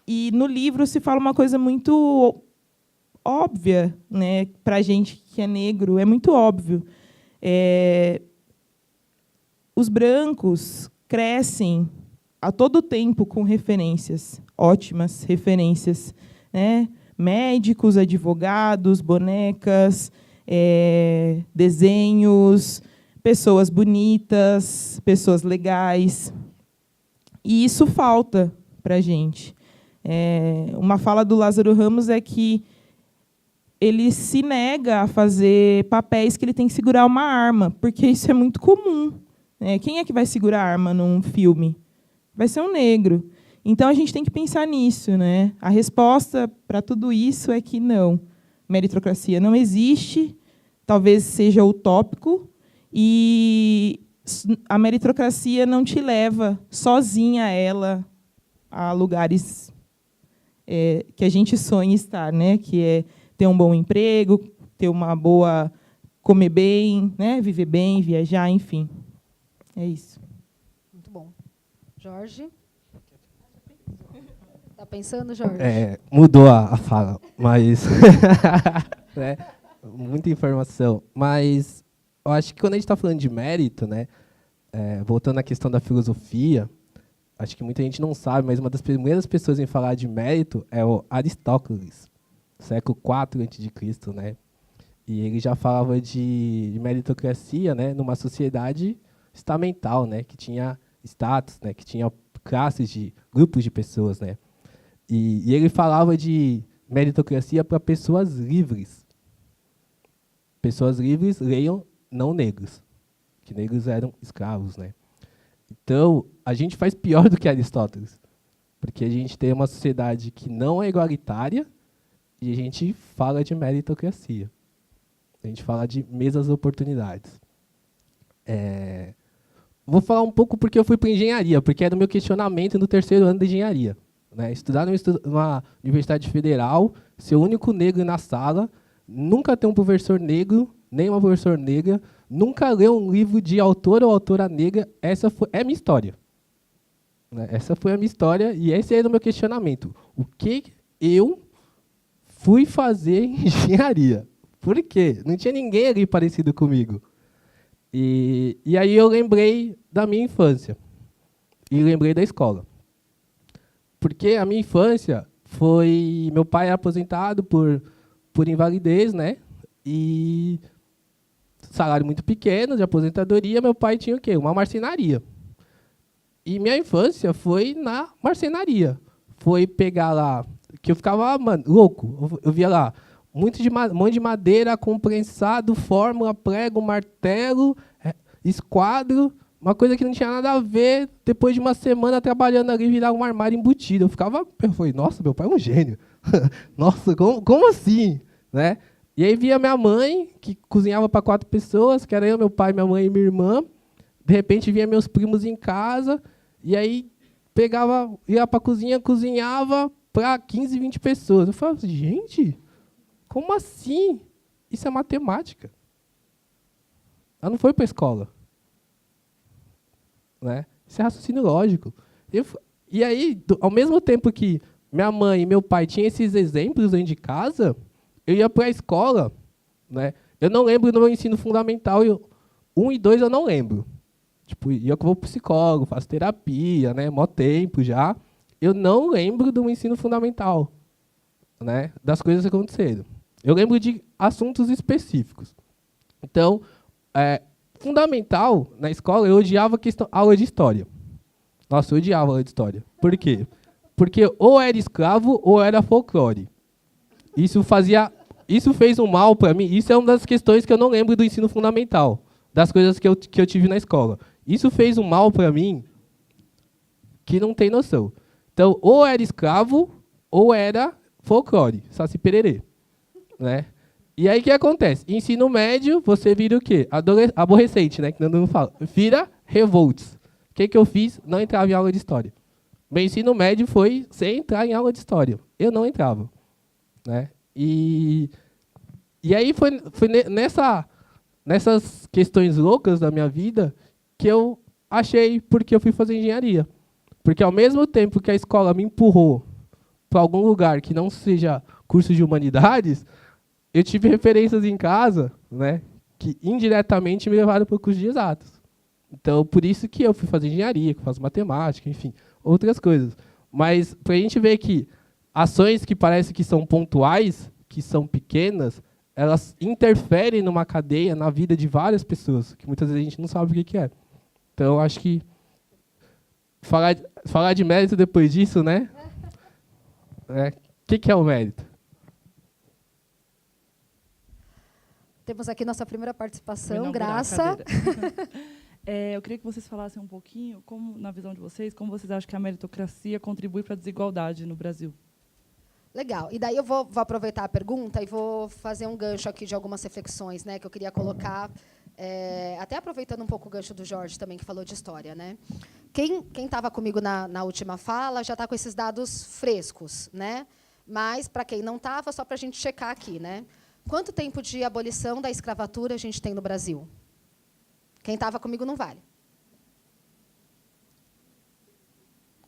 S6: E no livro se fala uma coisa muito óbvia, para a gente que é negro, é muito óbvio. Os brancos crescem a todo tempo com referências, ótimas referências, médicos, advogados, bonecas, desenhos, pessoas bonitas, pessoas legais. E isso falta para a gente. Uma fala do Lázaro Ramos é que ele se nega a fazer papéis que ele tem que segurar uma arma, porque isso é muito comum. Quem é que vai segurar a arma num filme? Vai ser um negro. Então, a gente tem que pensar nisso. A resposta para tudo isso é que não. Meritocracia não existe, talvez seja utópico, e a meritocracia não te leva sozinha ela a lugares que a gente sonha estar, que é ter um bom emprego, ter uma boa... comer bem, viver bem, viajar, enfim. É isso.
S5: Muito bom. Jorge? Está pensando, Jorge?
S7: Mudou a fala, mas... muita informação. Mas eu acho que quando a gente está falando de mérito, voltando à questão da filosofia, acho que muita gente não sabe, mas uma das primeiras pessoas em falar de mérito é o Aristóteles, século IV a.C., E ele já falava de meritocracia, numa sociedade estamental, que tinha status, que tinha classes de grupos de pessoas, E ele falava de meritocracia para pessoas livres. Pessoas livres, leiam, não negros, que negros eram escravos, Então, a gente faz pior do que Aristóteles, porque a gente tem uma sociedade que não é igualitária e a gente fala de meritocracia. A gente fala de mesmas oportunidades. Vou falar um pouco porque eu fui para engenharia, porque era o meu questionamento no terceiro ano de engenharia. Estudar numa universidade federal, ser o único negro na sala, nunca ter um professor negro, nem uma professora negra, nunca ler um livro de autor ou autora negra. Essa é a minha história. Essa foi a minha história e esse era o meu questionamento. O que eu fui fazer em engenharia? Por quê? Não tinha ninguém ali parecido comigo. E aí eu lembrei da minha infância. E lembrei da escola. Porque a minha infância foi... Meu pai era aposentado por invalidez, E salário muito pequeno de aposentadoria, meu pai tinha o quê? Uma marcenaria. E minha infância foi na marcenaria. Foi pegar lá... Que eu ficava, louco. Eu via lá... monte de madeira, comprensado, fórmula, prego, martelo, esquadro, uma coisa que não tinha nada a ver. Depois de uma semana trabalhando ali, virar um armário embutido. Eu falei, nossa, meu pai é um gênio. Nossa, como assim? E aí via minha mãe, que cozinhava para 4 pessoas, que era eu, meu pai, minha mãe e minha irmã, de repente vinha meus primos em casa, e aí ia para a cozinha, cozinhava para 15, 20 pessoas. Eu falava assim, gente, como assim? Isso é matemática. Ela não foi para a escola. Né? Isso é raciocínio lógico. E aí, ao mesmo tempo que minha mãe e meu pai tinham esses exemplos dentro de casa, eu ia para a escola. Né? Eu não lembro do meu ensino fundamental, 1 e 2 eu não lembro. Tipo, eu vou para o psicólogo, faço terapia, né? Mó tempo já. Eu não lembro do meu ensino fundamental, né? Das coisas que aconteceram. Eu lembro de assuntos específicos. Então, fundamental, na escola, eu odiava aula de história. Nossa, eu odiava aula de história. Por quê? Porque ou era escravo ou era folclore. Isso fez um mal para mim. Isso é uma das questões que eu não lembro do ensino fundamental, das coisas que eu tive na escola. Isso fez um mal para mim que não tem noção. Então, ou era escravo ou era folclore, Saci Pererê. Né? E aí, o que acontece? Ensino médio, você vira o quê? Aborrecente, né? Que não fala. Vira revolts. O que eu fiz? Não entrava em aula de história. Meu ensino médio foi sem entrar em aula de história. Eu não entrava. Né? E aí foi nessas questões loucas da minha vida que eu achei porque eu fui fazer engenharia. Porque ao mesmo tempo que a escola me empurrou para algum lugar que não seja curso de humanidades, eu tive referências em casa, né, que indiretamente me levaram para o curso de exatos. Então, por isso que eu fui fazer engenharia, que eu faço matemática, enfim, outras coisas. Mas para a gente ver que ações que parecem que são pontuais, que são pequenas, elas interferem numa cadeia, na vida de várias pessoas, que muitas vezes a gente não sabe o que é. Então, acho que falar de mérito depois disso, né? O que é o mérito?
S5: Temos aqui nossa primeira participação, Graça.
S1: Eu queria que vocês falassem um pouquinho, como, na visão de vocês, como vocês acham que a meritocracia contribui para a desigualdade no Brasil.
S5: Legal. E daí eu vou aproveitar a pergunta e vou fazer um gancho aqui de algumas reflexões, né, que eu queria colocar, até aproveitando um pouco o gancho do Jorge também, que falou de história. Né? Quem estava comigo na última fala já está com esses dados frescos. Né? Mas, para quem não estava, só para a gente checar aqui. Né? Quanto tempo de abolição da escravatura a gente tem no Brasil? Quem estava comigo não vale.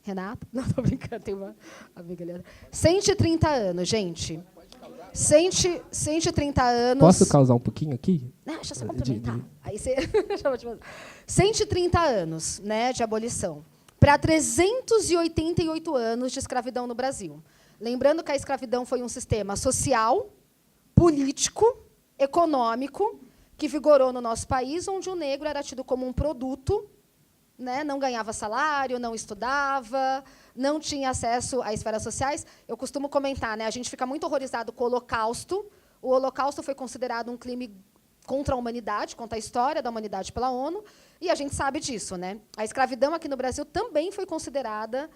S5: Renata? Não, estou brincando, tem uma amiga ali. 130 anos, gente. 130 anos.
S7: Posso causar um pouquinho aqui?
S5: Não, deixa eu só complementar. Aí você... 130 anos, né, de abolição. Para 388 anos de escravidão no Brasil. Lembrando que a escravidão foi um sistema social, político, econômico, que vigorou no nosso país, onde o negro era tido como um produto, né, não ganhava salário, não estudava, não tinha acesso a esferas sociais. Eu costumo comentar, né, a gente fica muito horrorizado com o Holocausto. O Holocausto foi considerado um crime contra a humanidade, contra a história da humanidade pela ONU, e a gente sabe disso. Né? A escravidão aqui no Brasil também foi considerada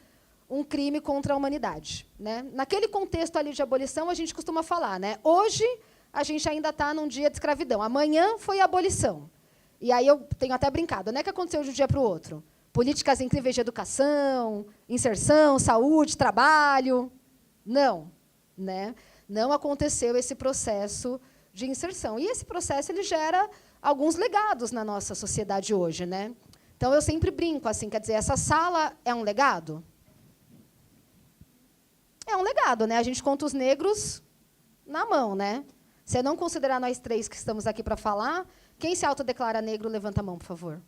S5: um crime contra a humanidade. Né? Naquele contexto ali de abolição, a gente costuma falar, né, hoje a gente ainda está num dia de escravidão. Amanhã foi a abolição. E aí eu tenho até brincado. Não é que aconteceu de um dia para o outro. Políticas incríveis de educação, inserção, saúde, trabalho. Não. Né? Não aconteceu esse processo de inserção. E esse processo ele gera alguns legados na nossa sociedade hoje. Né? Então, eu sempre brinco, assim, quer dizer, essa sala é um legado? É um legado. Né? A gente conta os negros na mão. Né? Se não considerar nós três que estamos aqui para falar, quem se autodeclara negro, levanta a mão, por favor.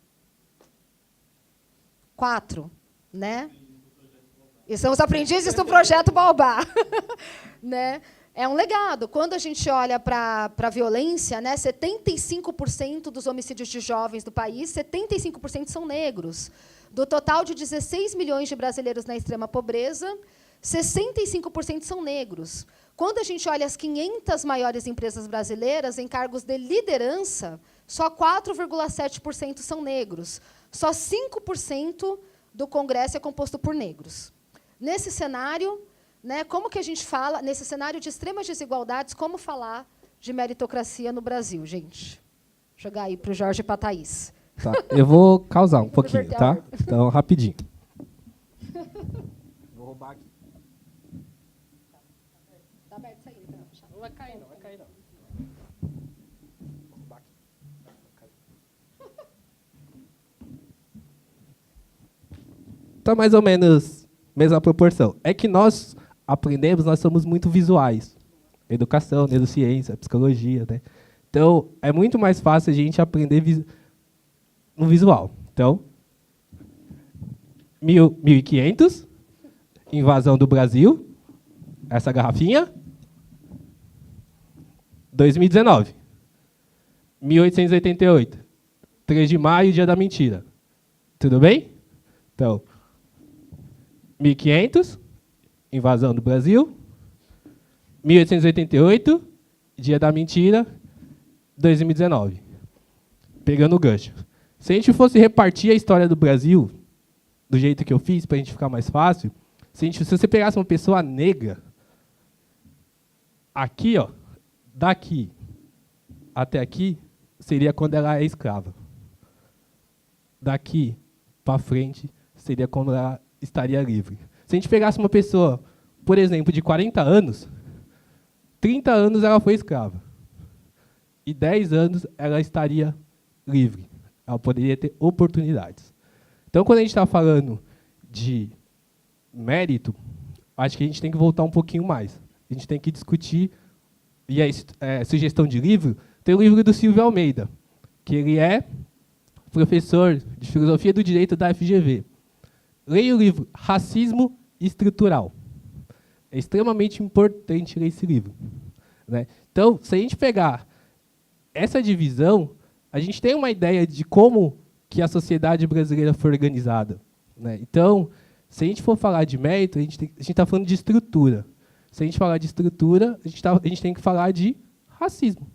S5: 4, né? E são os aprendizes do Projeto Baobá. Né? É um legado. Quando a gente olha para a violência, né, 75% dos homicídios de jovens do país, 75% são negros. Do total de 16 milhões de brasileiros na extrema pobreza, 65% são negros. Quando a gente olha as 500 maiores empresas brasileiras, em cargos de liderança, só 4,7% são negros. Só 5% do Congresso é composto por negros. Nesse cenário, né, como que a gente fala, nesse cenário de extremas desigualdades, como falar de meritocracia no Brasil, gente? Vou jogar aí para o Jorge e para a Thaís.
S7: Tá, eu vou causar um pouquinho, tá? Então, rapidinho. Vou roubar aqui.
S5: Tá aberto isso aí, então.
S7: Não vai cair, não vai cair, não. Vou roubar aqui. Tá mais ou menos mesma proporção. É que nós aprendemos, nós somos muito visuais. Educação, neurociência, psicologia, né? Então, é muito mais fácil a gente aprender no visual. Então, 1500, invasão do Brasil, essa garrafinha. 2019, 1888, 3 de maio, dia da mentira. Tudo bem? Então, 1500, invasão do Brasil. 1888, dia da mentira, 2019. Pegando o gancho. Se a gente fosse repartir a história do Brasil, do jeito que eu fiz, para a gente ficar mais fácil, se você pegasse uma pessoa negra, aqui, ó, daqui até aqui, seria quando ela é escrava. Daqui para frente, seria quando ela estaria livre. Se a gente pegasse uma pessoa, por exemplo, de 40 anos, 30 anos ela foi escrava. E 10 anos ela estaria livre. Ela poderia ter oportunidades. Então, quando a gente está falando de mérito, acho que a gente tem que voltar um pouquinho mais. A gente tem que discutir, e a sugestão de livro, tem o livro do Silvio Almeida, que ele é professor de Filosofia do Direito da FGV. Leia o livro Racismo Estrutural. É extremamente importante ler esse livro, né? Então, se a gente pegar essa divisão, a gente tem uma ideia de como que a sociedade brasileira foi organizada, né? Então, se a gente for falar de mérito, a gente está falando de estrutura. Se a gente falar de estrutura, a gente tem que falar de racismo,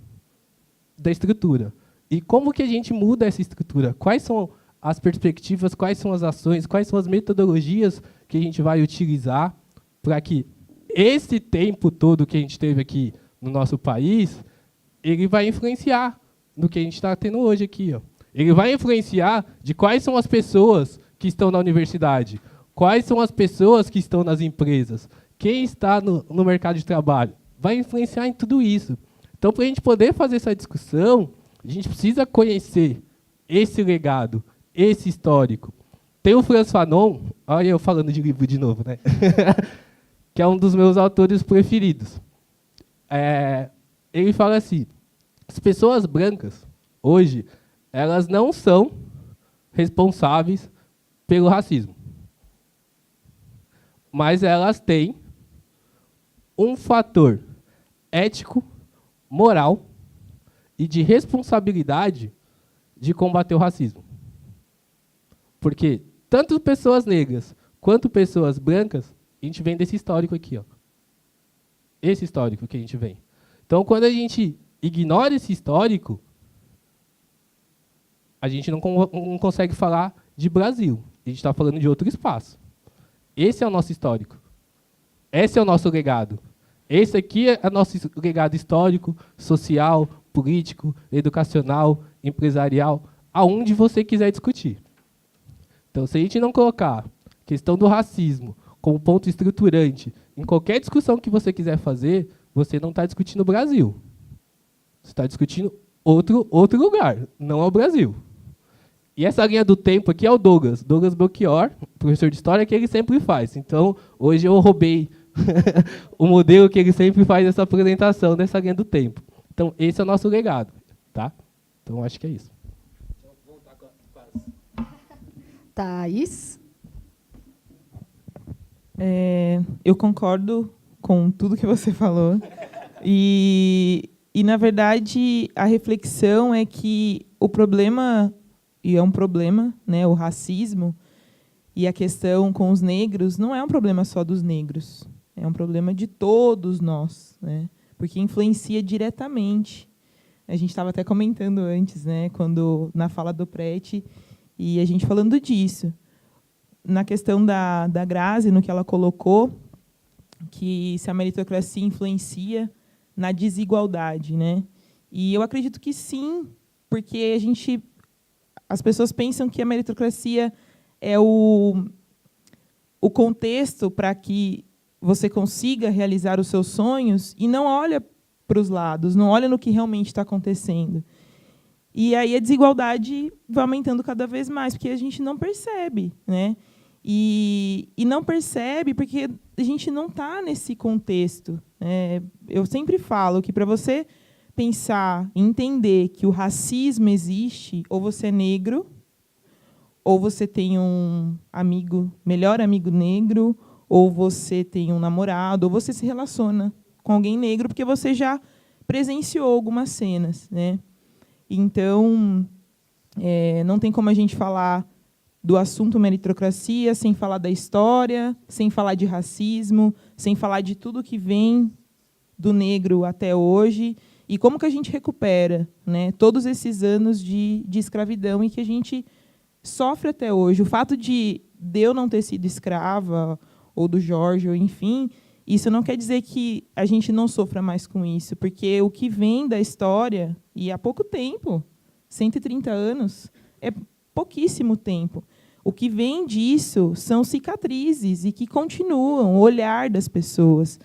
S7: da estrutura. E como que a gente muda essa estrutura? Quais são as perspectivas, quais são as ações, quais são as metodologias que a gente vai utilizar para que esse tempo todo que a gente teve aqui no nosso país, ele vai influenciar no que a gente está tendo hoje aqui, ó. Ele vai influenciar de quais são as pessoas que estão na universidade, quais são as pessoas que estão nas empresas, quem está no mercado de trabalho. Vai influenciar em tudo isso. Então, para a gente poder fazer essa discussão, a gente precisa conhecer esse legado, esse histórico. Tem o Frantz Fanon, olha eu falando de livro de novo, né? Que é um dos meus autores preferidos. Ele fala assim, as pessoas brancas, hoje, elas não são responsáveis pelo racismo. Mas elas têm um fator ético, moral e de responsabilidade de combater o racismo. Porque tanto pessoas negras quanto pessoas brancas, a gente vem desse histórico aqui, ó. Esse histórico que a gente vem. Então, quando a gente ignora esse histórico, a gente não consegue falar de Brasil. A gente está falando de outro espaço. Esse é o nosso histórico. Esse é o nosso legado. Esse aqui é o nosso legado histórico, social, político, educacional, empresarial, aonde você quiser discutir. Então, se a gente não colocar a questão do racismo como ponto estruturante em qualquer discussão que você quiser fazer, você não está discutindo o Brasil. Você está discutindo outro lugar, não é o Brasil. E essa linha do tempo aqui é o Douglas Belchior, professor de história, que ele sempre faz. Então, hoje eu roubei o modelo que ele sempre faz essa apresentação dessa linha do tempo. Então, esse é o nosso legado, tá? Então, acho que é isso.
S5: Thaís?
S6: Eu concordo com tudo que você falou. E, na verdade, a reflexão é que o problema, e é um problema, né, o racismo, e a questão com os negros, não é um problema só dos negros. É um problema de todos nós, né, porque influencia diretamente. A gente estava até comentando antes, né, na fala do Prete, e a gente falando disso. Na questão da Grazi, no que ela colocou, que se a meritocracia influencia na desigualdade, né? E eu acredito que sim, porque As pessoas pensam que a meritocracia é o contexto para que você consiga realizar os seus sonhos e não olha para os lados, não olha no que realmente está acontecendo. E aí a desigualdade vai aumentando cada vez mais, porque a gente não percebe, né? E não percebe porque a gente não está nesse contexto. Eu sempre falo que, para você pensar e entender que o racismo existe, ou você é negro, ou você tem um melhor amigo negro, ou você tem um namorado, ou você se relaciona com alguém negro, porque você já presenciou algumas cenas, né? Então, não tem como a gente falar do assunto meritocracia sem falar da história, sem falar de racismo, sem falar de tudo que vem do negro até hoje, e como que a gente recupera, né, todos esses anos de escravidão e que a gente sofre até hoje. O fato de eu não ter sido escrava, ou do Jorge, ou enfim, isso não quer dizer que a gente não sofra mais com isso, porque o que vem da história, e há pouco tempo, 130 anos, é pouquíssimo tempo. O que vem disso são cicatrizes e que continuam, o olhar das pessoas.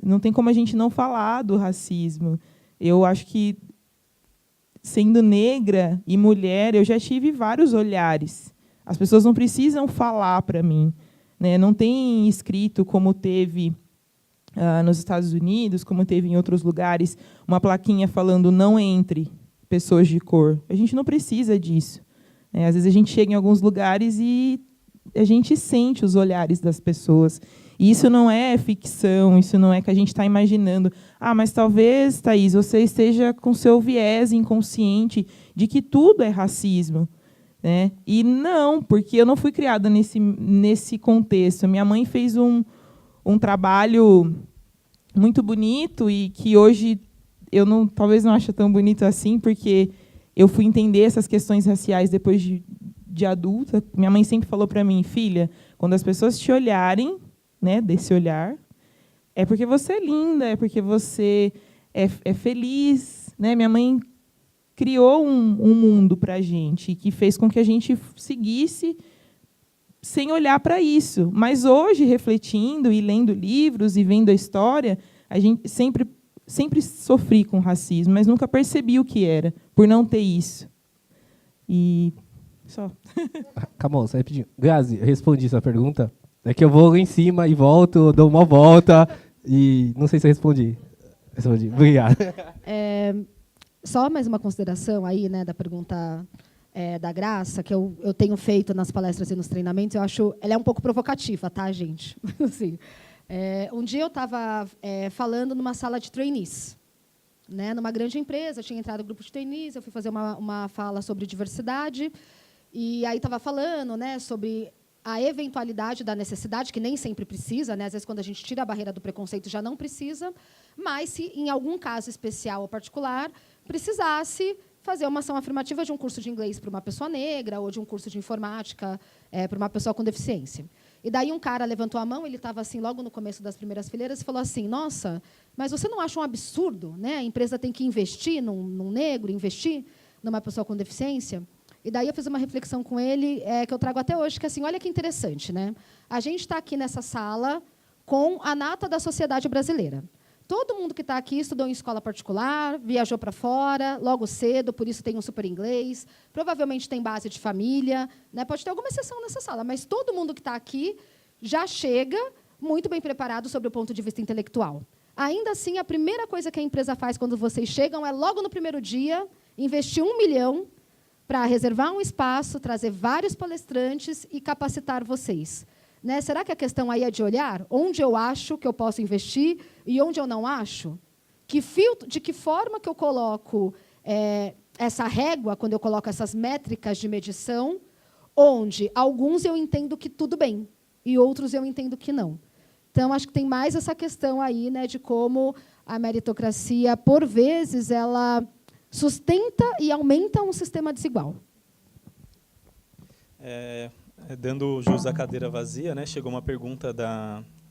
S6: Não tem como a gente não falar do racismo. Eu acho que, sendo negra e mulher, eu já tive vários olhares. As pessoas não precisam falar para mim, né? Não tem escrito, como teve nos Estados Unidos, como teve em outros lugares, uma plaquinha falando não entre pessoas de cor. A gente não precisa disso. Às vezes a gente chega em alguns lugares e a gente sente os olhares das pessoas. E isso não é ficção, isso não é que a gente está imaginando. Mas talvez, Thaís, você esteja com seu viés inconsciente de que tudo é racismo, né? E não, porque eu não fui criada nesse contexto. Minha mãe fez um trabalho muito bonito e que hoje eu talvez não ache tão bonito assim, porque eu fui entender essas questões raciais depois de adulta. Minha mãe sempre falou para mim, filha, quando as pessoas te olharem, né, desse olhar, é porque você é linda, é porque você é feliz, né? Minha mãe criou um mundo para a gente que fez com que a gente seguisse sem olhar para isso. Mas hoje, refletindo e lendo livros e vendo a história, a gente sempre sofri com racismo, mas nunca percebi o que era, por não ter isso. E só.
S7: Calma, só rapidinho. Grazi, eu respondi sua pergunta. É que eu vou lá em cima e volto, dou uma volta, e não sei se eu respondi. Respondi. Obrigado.
S5: Só mais uma consideração aí, né, da pergunta da Graça, que eu tenho feito nas palestras e nos treinamentos. Eu acho ela é um pouco provocativa, tá, gente? Assim, um dia eu estava falando numa sala de trainees, né, numa grande empresa, tinha entrado no grupo de trainees, eu fui fazer uma fala sobre diversidade, e aí estava falando, né, sobre a eventualidade da necessidade, que nem sempre precisa, né? Às vezes, quando a gente tira a barreira do preconceito, já não precisa, mas se, em algum caso especial ou particular, precisasse fazer uma ação afirmativa de um curso de inglês para uma pessoa negra ou de um curso de informática para uma pessoa com deficiência. E daí um cara levantou a mão, ele estava assim, logo no começo das primeiras fileiras, e falou assim, nossa, mas você não acha um absurdo, né? A empresa tem que investir num negro, investir numa pessoa com deficiência? E daí eu fiz uma reflexão com ele, que eu trago até hoje, que assim, olha que interessante, né? A gente está aqui nessa sala com a nata da sociedade brasileira. Todo mundo que está aqui estudou em escola particular, viajou para fora, logo cedo, por isso tem um super inglês, provavelmente tem base de família, né? Pode ter alguma exceção nessa sala, mas todo mundo que está aqui já chega muito bem preparado sobre o ponto de vista intelectual. Ainda assim, a primeira coisa que a empresa faz quando vocês chegam é, logo no primeiro dia, investir 1 milhão para reservar um espaço, trazer vários palestrantes e capacitar vocês. Né? Será que a questão aí é de olhar onde eu acho que eu posso investir e onde eu não acho? De que forma que eu coloco essa régua, quando eu coloco essas métricas de medição, onde alguns eu entendo que tudo bem e outros eu entendo que não. Então, acho que tem mais essa questão aí, né, de como a meritocracia, por vezes, ela sustenta e aumenta um sistema desigual.
S4: Dando jus à cadeira vazia, né, chegou uma pergunta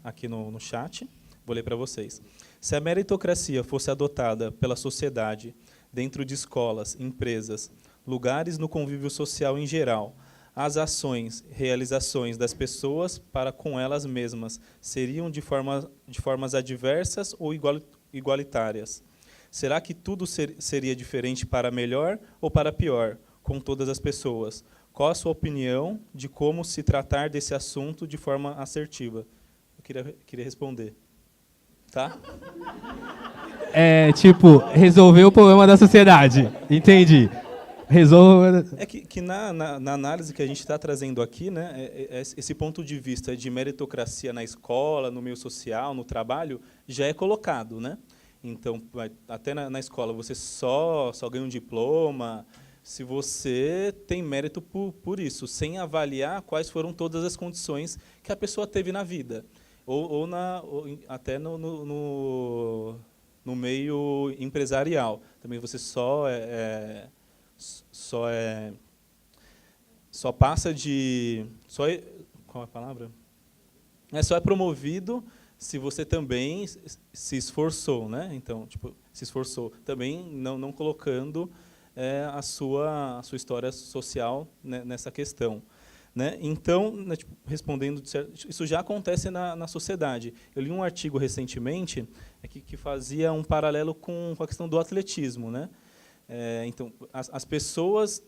S4: aqui no chat, vou ler para vocês. Se a meritocracia fosse adotada pela sociedade, dentro de escolas, empresas, lugares no convívio social em geral. As ações, realizações das pessoas para com elas mesmas seriam de formas adversas ou igualitárias? Será que tudo seria diferente para melhor ou para pior, com todas as pessoas? Qual a sua opinião de como se tratar desse assunto de forma assertiva? Eu queria responder. Tá?
S7: É, tipo, resolver o problema da sociedade. Entendi. Resolva.
S4: É que na análise que a gente está trazendo aqui, né, esse ponto de vista de meritocracia na escola, no meio social, no trabalho, já é colocado, né? Então, até na escola, você só ganha um diploma se você tem mérito por isso, sem avaliar quais foram todas as condições que a pessoa teve na vida. Ou até no meio empresarial. Também você só passa de... qual é a palavra? Só é promovido se você também se esforçou, né? Então, tipo, se esforçou. Também não colocando a sua história social, né, nessa questão. Né? Então, né, tipo, respondendo, isso já acontece na sociedade. Eu li um artigo recentemente que fazia um paralelo com a questão do atletismo. Né? Então, as pessoas,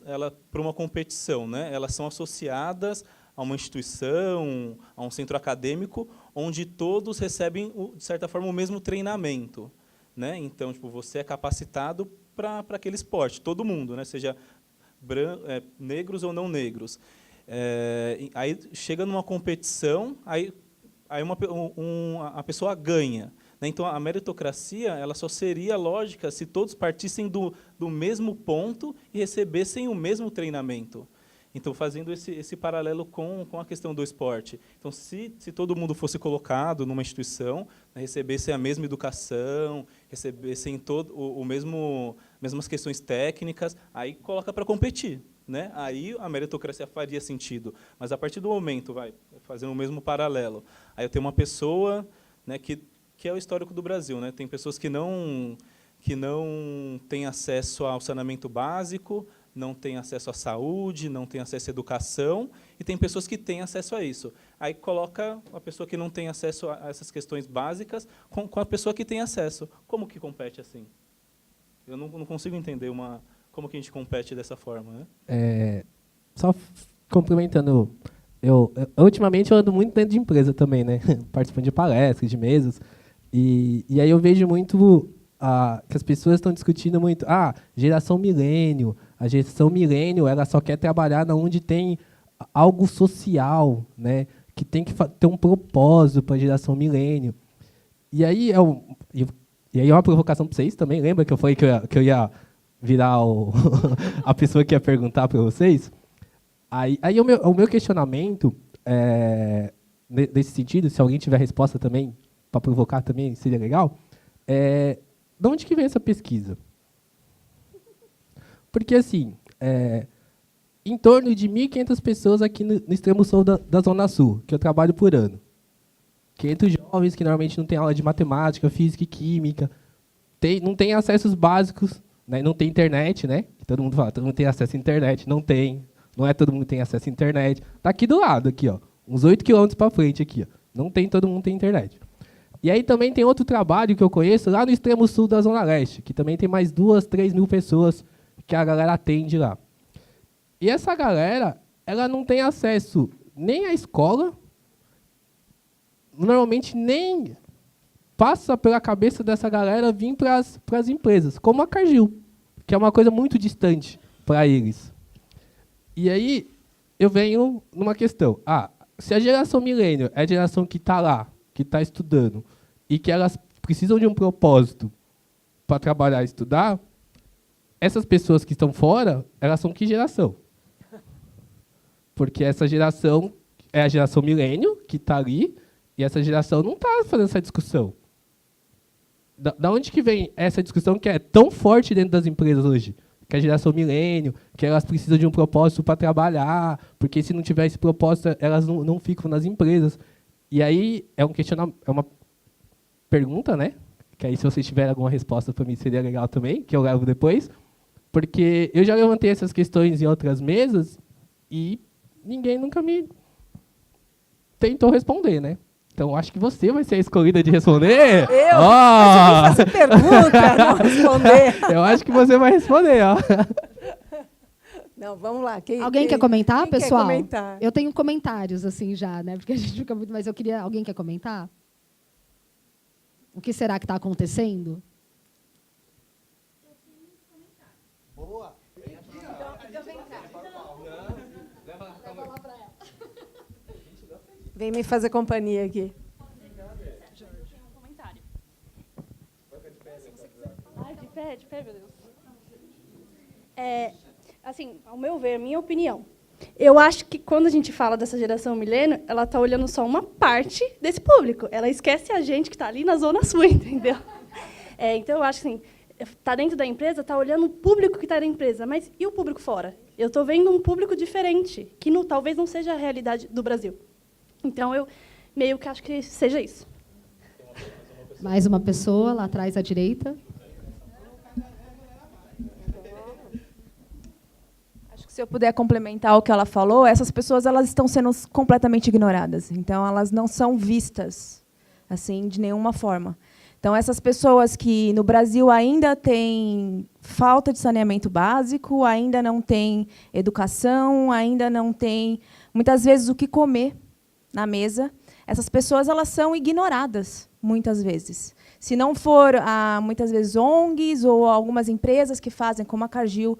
S4: para uma competição, né, elas são associadas a uma instituição, a um centro acadêmico, onde todos recebem, de certa forma, o mesmo treinamento. Né? Então, tipo, você é capacitado para aquele esporte, todo mundo, né? Seja negros ou não negros. Aí chega numa competição, aí a pessoa ganha. Né? Então, a meritocracia ela só seria lógica se todos partissem do mesmo ponto e recebessem o mesmo treinamento. Então, fazendo esse paralelo com a questão do esporte. Então, se todo mundo fosse colocado numa instituição, né, recebesse a mesma educação, recebessem mesmas questões técnicas, aí coloca para competir. Né? Aí a meritocracia faria sentido. Mas, a partir do momento, fazendo o mesmo paralelo, aí eu tenho uma pessoa, né, que é o histórico do Brasil. Né? Tem pessoas que não têm acesso ao saneamento básico, não têm acesso à saúde, não têm acesso à educação, e tem pessoas que têm acesso a isso. Aí coloca a pessoa que não tem acesso a essas questões básicas com a pessoa que tem acesso. Como que compete assim? Eu não consigo entender como que a gente compete dessa forma. Né?
S7: Só complementando, ultimamente eu ando muito dentro de empresa também, né? Participando de palestras, de mesas, e aí eu vejo muito que as pessoas estão discutindo muito, geração milênio, a geração milênio ela só quer trabalhar onde tem algo social, né? Que tem que ter um propósito para a geração milênio. E aí é uma provocação para vocês também, lembra que eu falei que eu ia virar a pessoa que ia perguntar para vocês? Aí o meu questionamento, nesse sentido, se alguém tiver resposta também, para provocar também, seria legal, de onde que vem essa pesquisa? Porque, assim, em torno de 1.500 pessoas aqui no extremo sul da Zona Sul, que eu trabalho por ano. 500 jovens que normalmente não têm aula de matemática, física e química, não têm acessos básicos, né? Não tem internet, né? Todo mundo fala, todo mundo tem acesso à internet. Não tem. Não é todo mundo que tem acesso à internet. Está aqui do lado, aqui, ó, uns 8 quilômetros para frente. Aqui, ó. Não tem, todo mundo tem internet. E aí também tem outro trabalho que eu conheço lá no extremo sul da Zona Leste, que também tem mais 2, 3 mil pessoas que a galera atende lá. E essa galera, ela não tem acesso nem à escola, normalmente nem passa pela cabeça dessa galera vir para as empresas, como a Cargill, que é uma coisa muito distante para eles. E aí eu venho numa questão. Se a geração milênio é a geração que está lá, que está estudando, e que elas precisam de um propósito para trabalhar e estudar, essas pessoas que estão fora, elas são que geração? Porque essa geração é a geração milênio, que está ali, e essa geração não está fazendo essa discussão. Da onde que vem essa discussão que é tão forte dentro das empresas hoje? Que a geração milênio, que elas precisam de um propósito para trabalhar, porque se não tiver esse propósito, elas não ficam nas empresas. E aí é uma pergunta, né? Que aí se vocês tiverem alguma resposta para mim seria legal também, que eu levo depois. Porque eu já levantei essas questões em outras mesas e ninguém nunca me tentou responder, né? Então, acho que você vai ser a escolhida de responder.
S8: Eu?
S7: Ó!
S8: Mas eu vim fazer pergunta, não responder.
S7: Eu acho que você vai responder, ó.
S8: Não, vamos lá.
S5: Alguém quer comentar,
S8: quem
S5: pessoal?
S8: Quer comentar?
S5: Eu tenho comentários, assim, já, né? Porque a gente fica muito... Mas eu queria... Alguém quer comentar? O que será que está acontecendo?
S3: Boa.
S8: Vem me fazer companhia aqui.
S9: De pé, meu Deus. Assim, ao meu ver, minha opinião, eu acho que quando a gente fala dessa geração milênio, ela está olhando só uma parte desse público. Ela esquece a gente que está ali na zona sul, entendeu? Então, eu acho que, assim, está dentro da empresa, está olhando o público que está na empresa, mas e o público fora? Eu estou vendo um público diferente, que talvez não seja a realidade do Brasil. Então, eu meio que acho que seja isso.
S5: Mais uma pessoa lá atrás à direita.
S10: Acho que se eu puder complementar o que ela falou, essas pessoas elas estão sendo completamente ignoradas. Então, elas não são vistas assim de nenhuma forma. Então, essas pessoas que no Brasil ainda têm falta de saneamento básico, ainda não têm educação, ainda não têm, muitas vezes, o que comer na mesa, essas pessoas elas são ignoradas, muitas vezes. Se não for, muitas vezes, ONGs ou algumas empresas que fazem, como a Cargill,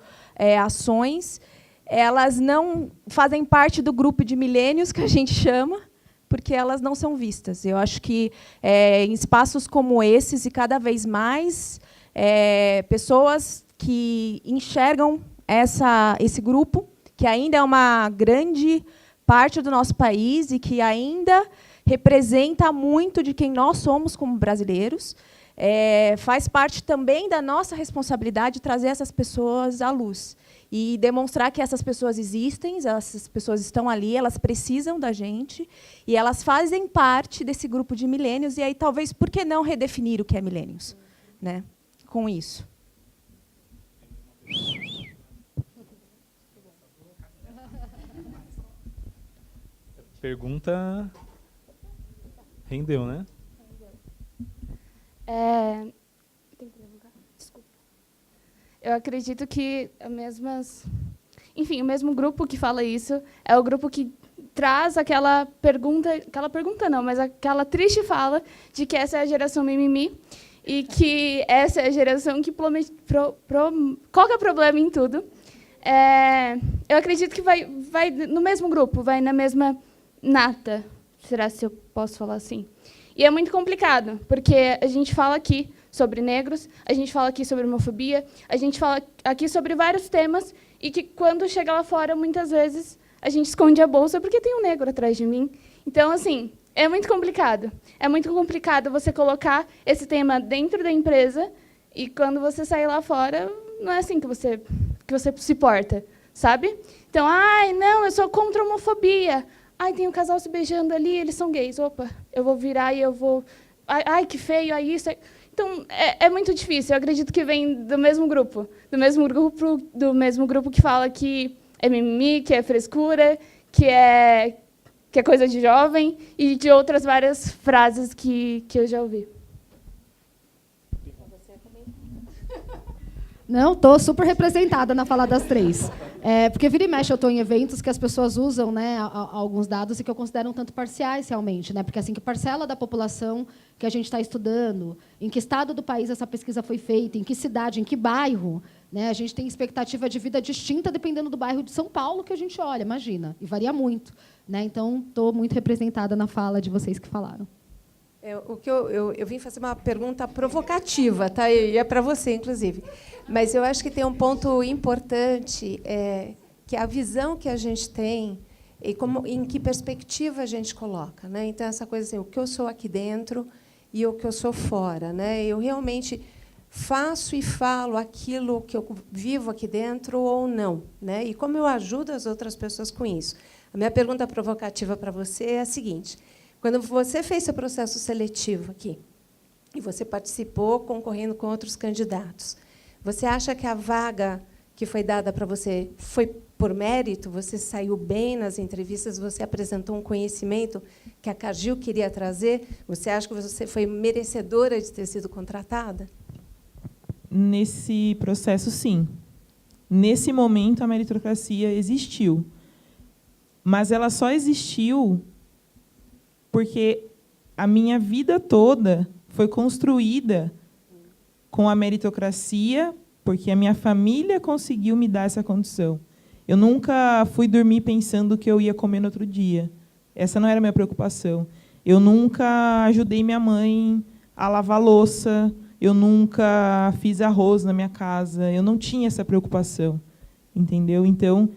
S10: ações, elas não fazem parte do grupo de milênios, que a gente chama, porque elas não são vistas. Eu acho que, em espaços como esses, e cada vez mais, pessoas que enxergam esse grupo, que ainda é uma grande parte do nosso país e que ainda representa muito de quem nós somos como brasileiros, faz parte também da nossa responsabilidade trazer essas pessoas à luz e demonstrar que essas pessoas existem, essas pessoas estão ali, elas precisam da gente e elas fazem parte desse grupo de milênios. E aí, talvez, por que não redefinir o que é milênios, né? Com isso.
S4: Pergunta rendeu, né?
S11: Desculpa. Eu acredito que o mesmo grupo que fala isso é o grupo que traz aquela pergunta não, mas aquela triste fala de que essa é a geração mimimi e que essa é a geração que coloca problema em tudo. Eu acredito que vai no mesmo grupo, vai na mesma nata, será se eu posso falar assim. E é muito complicado, porque a gente fala aqui sobre negros, a gente fala aqui sobre homofobia, a gente fala aqui sobre vários temas, e que, quando chega lá fora, muitas vezes, a gente esconde a bolsa porque tem um negro atrás de mim. Então, assim, é muito complicado. É muito complicado você colocar esse tema dentro da empresa, e quando você sair lá fora, não é assim que você se porta, sabe? Então, não, eu sou contra a homofobia. Tem um casal se beijando ali, eles são gays. Opa, eu vou virar e eu vou... que feio, isso... Então, é muito difícil. Eu acredito que vem do mesmo grupo. Do mesmo grupo que fala que é mimimi, que é frescura, que é coisa de jovem, e de outras várias frases que eu já ouvi.
S5: Não, estou super representada na fala das três. Porque vira e mexe eu estou em eventos que as pessoas usam, né, alguns dados e que eu considero um tanto parciais realmente, né, porque assim, que parcela da população que a gente está estudando, em que estado do país essa pesquisa foi feita, em que cidade, em que bairro, né, a gente tem expectativa de vida distinta dependendo do bairro de São Paulo que a gente olha, imagina, e varia muito, né, então estou muito representada na fala de vocês que falaram.
S8: Eu vim fazer uma pergunta provocativa, tá? E é para você, inclusive. Mas eu acho que tem um ponto importante, que é a visão que a gente tem e em que perspectiva a gente coloca, né? Então, essa coisa assim, o que eu sou aqui dentro e o que eu sou fora, né? Eu realmente faço e falo aquilo que eu vivo aqui dentro ou não, né? E como eu ajudo as outras pessoas com isso. A minha pergunta provocativa para você é a seguinte: quando você fez seu processo seletivo aqui, e você participou concorrendo com outros candidatos, você acha que a vaga que foi dada para você foi por mérito? Você saiu bem nas entrevistas? Você apresentou um conhecimento que a Cargill queria trazer? Você acha que você foi merecedora de ter sido contratada?
S6: Nesse processo, sim. Nesse momento, a meritocracia existiu. Mas ela só existiu porque a minha vida toda foi construída com a meritocracia, porque a minha família conseguiu me dar essa condição. Eu nunca fui dormir pensando que eu ia comer no outro dia. Essa não era a minha preocupação. Eu nunca ajudei minha mãe a lavar louça, eu nunca fiz arroz na minha casa, eu não tinha essa preocupação, entendeu? Então,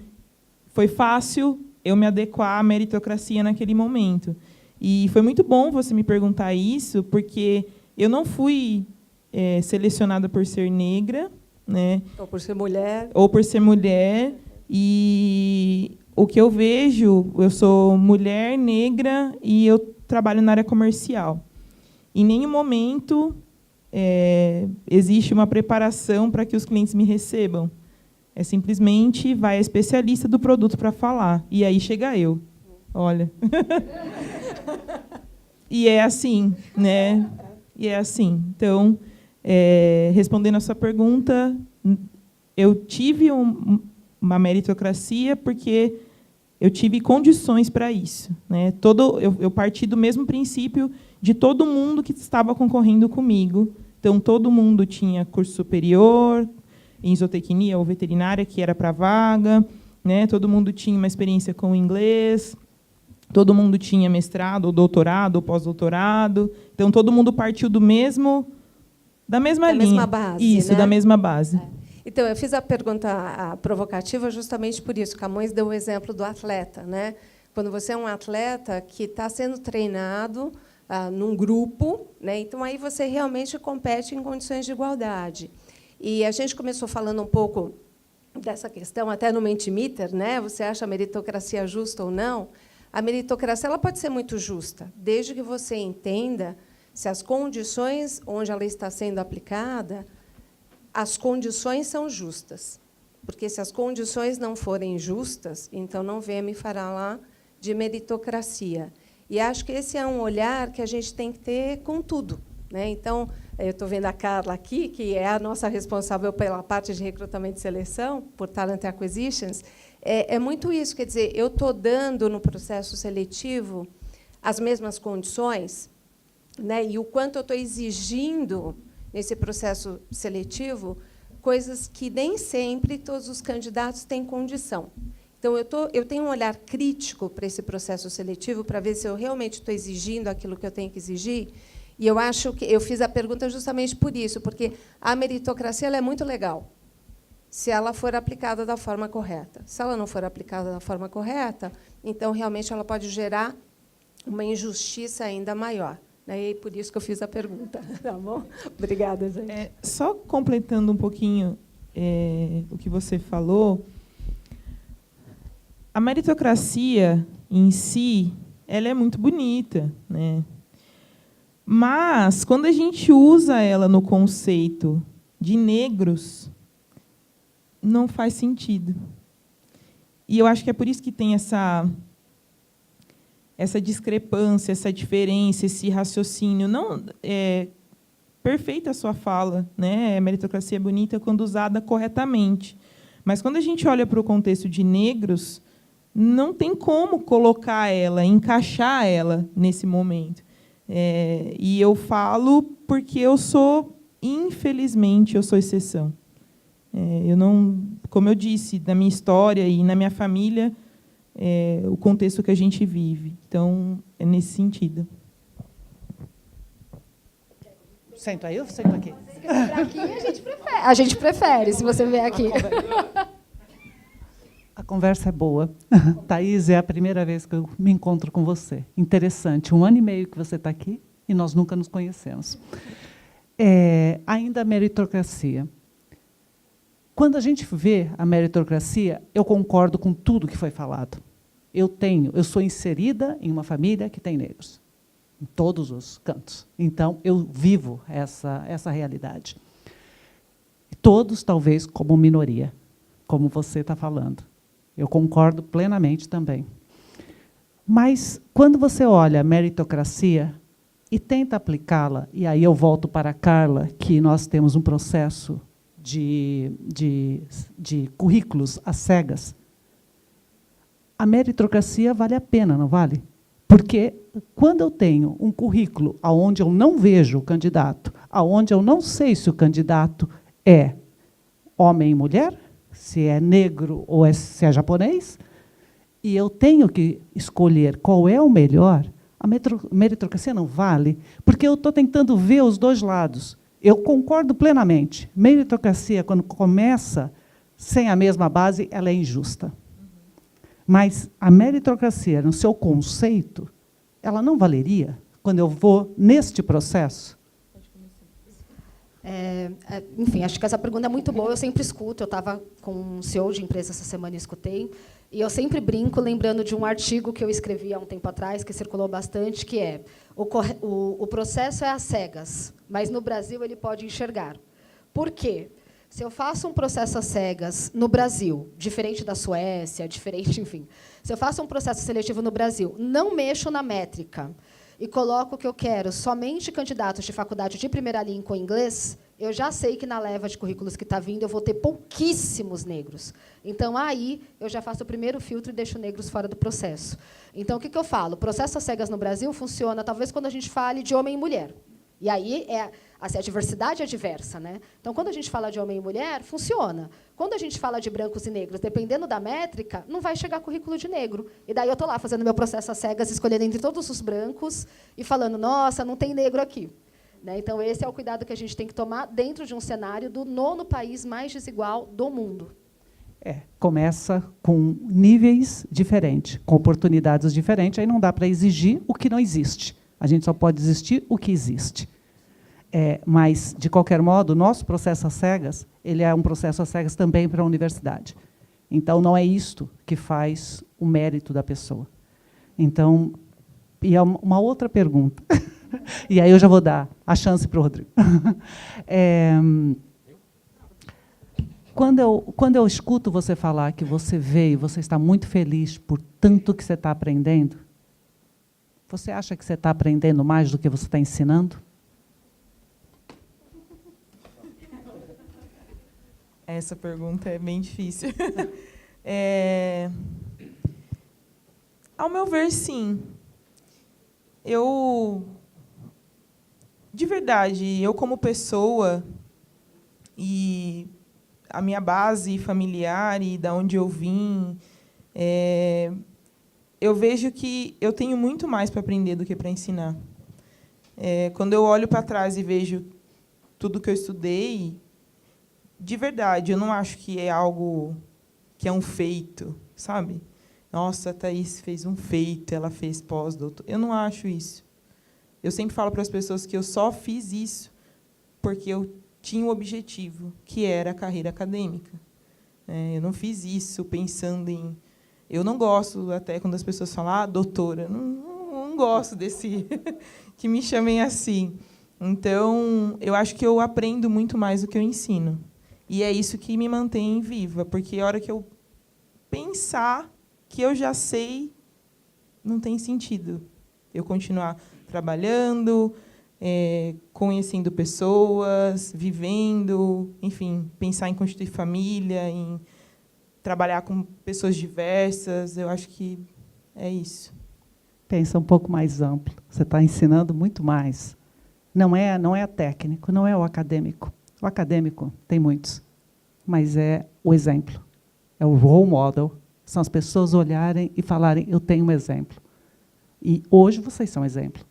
S6: foi fácil eu me adequar à meritocracia naquele momento. E foi muito bom você me perguntar isso, porque eu não fui selecionada por ser negra, né?
S8: Ou por ser mulher.
S6: Ou por ser mulher. E o que eu vejo, eu sou mulher, negra, e eu trabalho na área comercial. Em nenhum momento existe uma preparação para que os clientes me recebam. É simplesmente vai a especialista do produto para falar. E aí chega eu. Olha. E é assim, né? E é assim. Então, respondendo a sua pergunta, eu tive uma meritocracia porque eu tive condições para isso, né? Eu parti do mesmo princípio de todo mundo que estava concorrendo comigo. Então, todo mundo tinha curso superior, em zootecnia ou veterinária, que era para vaga, né? Todo mundo tinha uma experiência com inglês, todo mundo tinha mestrado, ou doutorado, ou pós-doutorado. Então, todo mundo partiu da mesma linha.
S8: Mesma base,
S6: isso,
S8: né?
S6: da mesma base.
S8: Então, eu fiz a pergunta provocativa justamente por isso. Camões deu o exemplo do atleta, né? Quando você é um atleta que está sendo treinado num grupo, né? Então, aí você realmente compete em condições de igualdade. E a gente começou falando um pouco dessa questão, até no Mentimeter, né? Você acha a meritocracia justa ou não? A meritocracia ela pode ser muito justa, desde que você entenda se as condições onde ela está sendo aplicada, as condições são justas. Porque, se as condições não forem justas, então não venha me falar de meritocracia. E acho que esse é um olhar que a gente tem que ter com tudo, né? Então, eu estou vendo a Carla aqui, que é a nossa responsável pela parte de recrutamento e seleção, por Talent Acquisitions. É muito isso, quer dizer, eu estou dando no processo seletivo as mesmas condições, né? E o quanto eu estou exigindo nesse processo seletivo coisas que nem sempre todos os candidatos têm condição. Então, eu tenho um olhar crítico para esse processo seletivo para ver se eu realmente estou exigindo aquilo que eu tenho que exigir. E eu acho que eu fiz a pergunta justamente por isso, porque a meritocracia ela é muito legal, se ela for aplicada da forma correta. Se ela não for aplicada da forma correta, então, realmente, ela pode gerar uma injustiça ainda maior. E por isso que eu fiz a pergunta. Tá bom? Obrigada, gente.
S6: Só completando um pouquinho o que você falou, a meritocracia, em si, ela é muito bonita, né? Mas, quando a gente usa ela no conceito de negros, não faz sentido. E eu acho que é por isso que tem essa discrepância, essa diferença, esse raciocínio. Não é perfeita a sua fala, né? A meritocracia é bonita quando usada corretamente. Mas, quando a gente olha para o contexto de negros, não tem como colocar ela, encaixar ela nesse momento. E eu falo porque eu sou, infelizmente, eu sou exceção. Eu não, como eu disse, na minha história e na minha família, o contexto que a gente vive. Então, é nesse sentido.
S12: Sento aí ou sento aqui?
S5: Aqui a gente prefere, se você vier aqui.
S12: A conversa é boa. Thaís, é a primeira vez que eu me encontro com você. Interessante. 1 ano e meio que você está aqui e nós nunca nos conhecemos. Ainda a meritocracia. Quando a gente vê a meritocracia, eu concordo com tudo que foi falado. Eu sou inserida em uma família que tem negros, em todos os cantos. Então, eu vivo essa realidade. Todos, talvez, como minoria. como você está falando. Eu concordo plenamente também. Mas, quando você olha a meritocracia e tenta aplicá-la, e aí eu volto para a Carla, que nós temos um processo de currículos às cegas, a meritocracia vale a pena, não vale? Porque quando eu tenho um currículo onde eu não vejo o candidato, onde eu não sei se o candidato é homem e mulher, se é negro ou se é japonês, e eu tenho que escolher qual é o melhor, a meritocracia não vale, porque eu estou tentando ver os dois lados. Eu concordo plenamente. Meritocracia, quando começa sem a mesma base, ela é injusta. Mas a meritocracia, no seu conceito, ela não valeria quando eu vou neste processo?
S5: Enfim, acho que essa pergunta é muito boa, eu sempre escuto. Eu estava com um CEO de empresa essa semana e escutei, e eu sempre brinco lembrando de um artigo que eu escrevi há um tempo atrás, que circulou bastante, que é o processo é às cegas, mas no Brasil ele pode enxergar. Por quê? Se eu faço um processo às cegas no Brasil, diferente da Suécia, diferente, enfim, se eu faço um processo seletivo no Brasil, não mexo na métrica e coloco o que eu quero somente candidatos de faculdade de primeira linha com inglês, eu já sei que na leva de currículos que está vindo eu vou ter pouquíssimos negros. Então, aí, eu já faço o primeiro filtro e deixo negros fora do processo. Então, o que eu falo? O processo às cegas no Brasil funciona, talvez, quando a gente fale de homem e mulher. E aí, a diversidade é diversa, né? Então, quando a gente fala de homem e mulher, funciona. Quando a gente fala de brancos e negros, dependendo da métrica, não vai chegar currículo de negro. E daí eu estou lá fazendo meu processo às cegas, escolhendo entre todos os brancos e falando, nossa, não tem negro aqui. Né? Então, esse é o cuidado que a gente tem que tomar dentro de um cenário do 9º país mais desigual do mundo.
S12: Começa com níveis diferentes, com oportunidades diferentes, aí não dá para exigir o que não existe. A gente só pode existir o que existe. Mas, de qualquer modo, o nosso processo às cegas, ele é um processo às cegas também para a universidade. Então, não é isto que faz o mérito da pessoa. Então, e é uma outra pergunta. E aí eu já vou dar a chance para o Rodrigo. Quando eu escuto você falar que você veio, você está muito feliz por tanto que você está aprendendo, você acha que você está aprendendo mais do que você está ensinando?
S6: Essa pergunta é bem difícil. Ao meu ver, sim. De verdade, eu como pessoa e a minha base familiar e da onde eu vim, eu vejo que eu tenho muito mais para aprender do que para ensinar. Quando eu olho para trás e vejo tudo que eu estudei, de verdade, eu não acho que é algo que é um feito, sabe? Nossa, a Thaís fez um feito, ela fez pós-doutor. Eu não acho isso. Eu sempre falo para as pessoas que eu só fiz isso porque eu tinha um objetivo, que era a carreira acadêmica. Eu não fiz isso pensando em... Eu não gosto, até quando as pessoas falam, doutora, não gosto desse... que me chamem assim. Então, eu acho que eu aprendo muito mais do que eu ensino. E é isso que me mantém viva, porque a hora que eu pensar que eu já sei, não tem sentido eu continuar trabalhando, conhecendo pessoas, vivendo, enfim, pensar em constituir família, em trabalhar com pessoas diversas. Eu acho que é isso.
S12: Pensa um pouco mais amplo. Você está ensinando muito mais. Não é técnico, não é o acadêmico. O acadêmico tem muitos, mas é o exemplo. É o role model. São as pessoas olharem e falarem, eu tenho um exemplo. E hoje vocês são exemplo.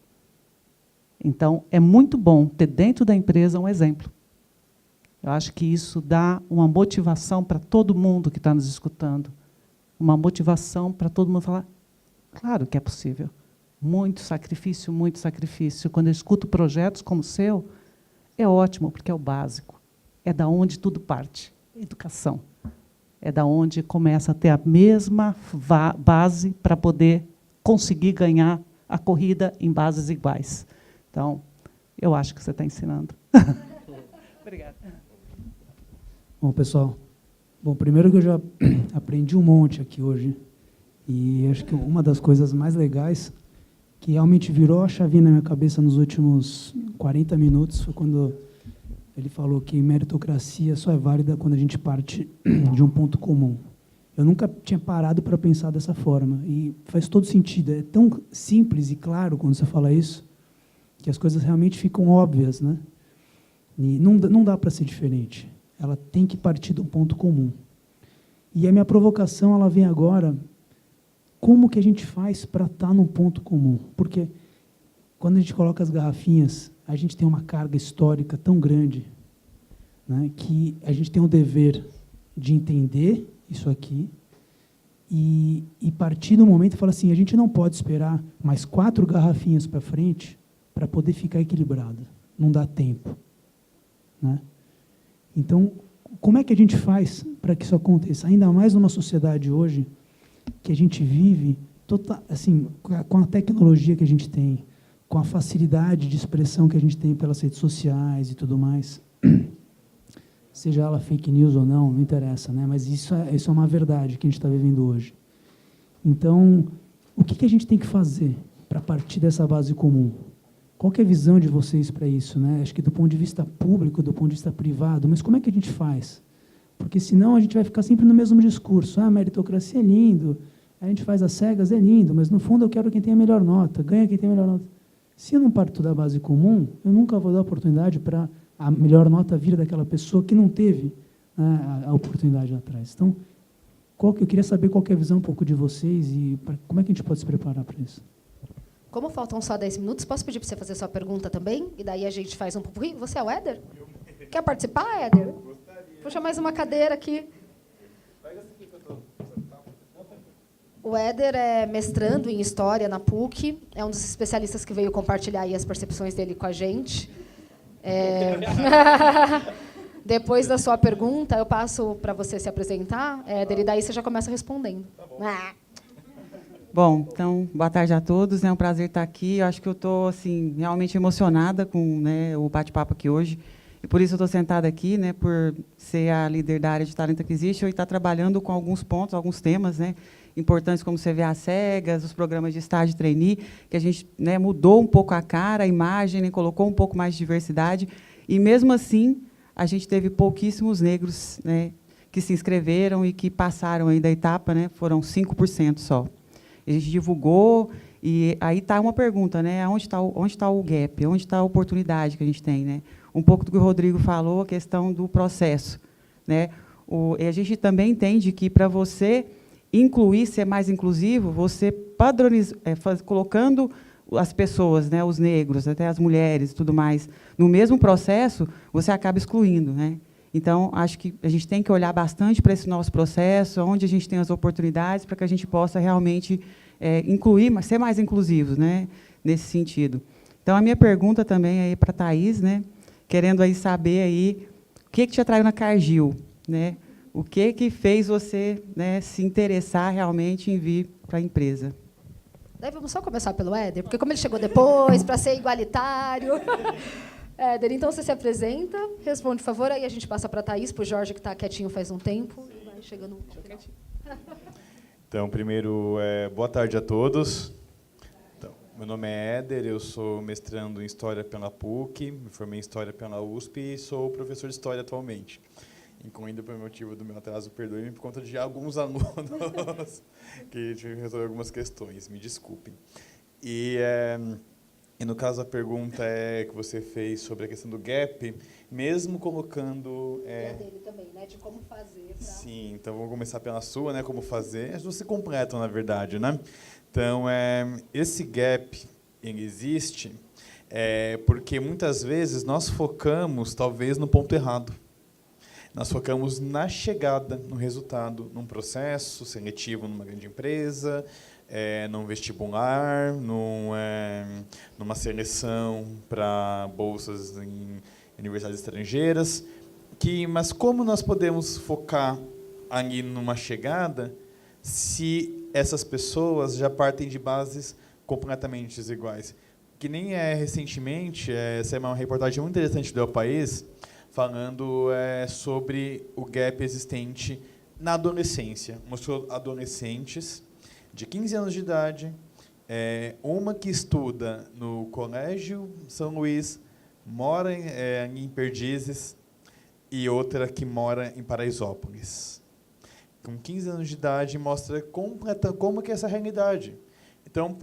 S12: Então, é muito bom ter dentro da empresa um exemplo. Eu acho que isso dá uma motivação para todo mundo que está nos escutando. Uma motivação para todo mundo falar, claro que é possível. Muito sacrifício, muito sacrifício. Quando eu escuto projetos como o seu, é ótimo, porque é o básico. É da onde tudo parte. Educação. É da onde começa a ter a mesma base para poder conseguir ganhar a corrida em bases iguais. Então, eu acho que você está ensinando. Obrigada.
S13: Bom, pessoal, Bom, primeiro que eu já aprendi um monte aqui hoje. E acho que uma das coisas mais legais que realmente virou a chavinha na minha cabeça nos últimos 40 minutos foi quando ele falou que meritocracia só é válida quando a gente parte de um ponto comum. Eu nunca tinha parado para pensar dessa forma. E faz todo sentido. É tão simples e claro quando você fala isso, que as coisas realmente ficam óbvias, né? E não dá para ser diferente. Ela tem que partir de um ponto comum. E a minha provocação ela vem agora, como que a gente faz para estar num ponto comum? Porque quando a gente coloca as garrafinhas, a gente tem uma carga histórica tão grande, né, que a gente tem o dever de entender isso aqui e partir do momento e falar assim, a gente não pode esperar mais 4 garrafinhas para frente para poder ficar equilibrado. Não dá tempo. Né? Então, como é que a gente faz para que isso aconteça? Ainda mais numa sociedade hoje que a gente vive assim, com a tecnologia que a gente tem, com a facilidade de expressão que a gente tem pelas redes sociais e tudo mais, seja ela fake news ou não interessa, né? Mas isso é uma verdade que a gente está vivendo hoje. Então, o que a gente tem que fazer para partir dessa base comum? Qual que é a visão de vocês para isso, né? Acho que do ponto de vista público, do ponto de vista privado, mas como é que a gente faz? Porque senão a gente vai ficar sempre no mesmo discurso. Ah, a meritocracia é lindo, a gente faz as cegas, é lindo, mas no fundo eu quero quem tem a melhor nota, ganha quem tem a melhor nota. Se eu não parto da base comum, eu nunca vou dar oportunidade para a melhor nota vir daquela pessoa que não teve, né, a oportunidade lá atrás. Então, eu queria saber qual que é a visão um pouco de vocês e como é que a gente pode se preparar para isso.
S5: Como faltam só 10 minutos, posso pedir para você fazer sua pergunta também? E daí a gente faz um pouco. Você é o Éder? Quer participar, Éder? Puxa mais uma cadeira aqui. O Éder é mestrando em História na PUC, é um dos especialistas que veio compartilhar aí as percepções dele com a gente. Depois da sua pergunta, eu passo para você se apresentar, Éder, e daí você já começa respondendo. Tá bom.
S14: Bom, então, boa tarde a todos. É um prazer estar aqui. Eu acho que eu estou assim, realmente emocionada com, né, o bate-papo aqui hoje. E por isso eu estou sentada aqui, né, por ser a líder da área de Talent Acquisition e estar trabalhando com alguns pontos, alguns temas, né, importantes como CVA cegas, os programas de estágio e trainee, que a gente, né, mudou um pouco a cara, a imagem, né, colocou um pouco mais de diversidade. E, mesmo assim, a gente teve pouquíssimos negros, né, que se inscreveram e que passaram aí da etapa, né, foram 5% só. A gente divulgou, e aí está uma pergunta, né, onde está o gap, onde está a oportunidade que a gente tem, né? Um pouco do que o Rodrigo falou, a questão do processo, né? E a gente também entende que, para você incluir, ser mais inclusivo, você colocando as pessoas, né, os negros, até as mulheres e tudo mais, no mesmo processo, você acaba excluindo, né? Então, acho que a gente tem que olhar bastante para esse nosso processo, onde a gente tem as oportunidades, para que a gente possa realmente incluir, mas ser mais inclusivos, né, nesse sentido. Então, a minha pergunta também aí para a Thaís, né, querendo aí saber aí, o que te atraiu na Cargill, né? O que fez você, né, se interessar realmente em vir para a empresa?
S5: Daí vamos só começar pelo Éder, porque como ele chegou depois, para ser igualitário... Éder, então você se apresenta, responde, por favor, aí a gente passa para a Thaís, para o Jorge, que está quietinho faz um tempo. E vai chegando
S15: Então, primeiro, boa tarde a todos. Então, meu nome é Éder, eu sou mestrando em História pela PUC, me formei em História pela USP e sou professor de História atualmente. Incluindo, por motivo do meu atraso, perdoe-me, por conta de alguns alunos que tive que resolver algumas questões, me desculpem. E no caso, a pergunta que você fez sobre a questão do gap, mesmo colocando...
S5: a dele também, né? De como fazer.
S15: Sim, então vamos começar pela sua, né? Como fazer. As duas se completam, na verdade, né? Então, esse gap ele existe porque muitas vezes nós focamos, talvez, no ponto errado. Nós focamos na chegada, no resultado, num processo seletivo numa grande empresa, num vestibular, numa seleção para bolsas em universidades estrangeiras. Mas como nós podemos focar ali numa chegada se essas pessoas já partem de bases completamente desiguais? Que nem recentemente, essa é uma reportagem muito interessante do El País, falando sobre o gap existente na adolescência. Mostrou adolescentes de 15 anos de idade, uma que estuda no Colégio São Luís, mora em Perdizes, e outra que mora em Paraisópolis. Com 15 anos de idade, mostra como que é essa realidade. Então,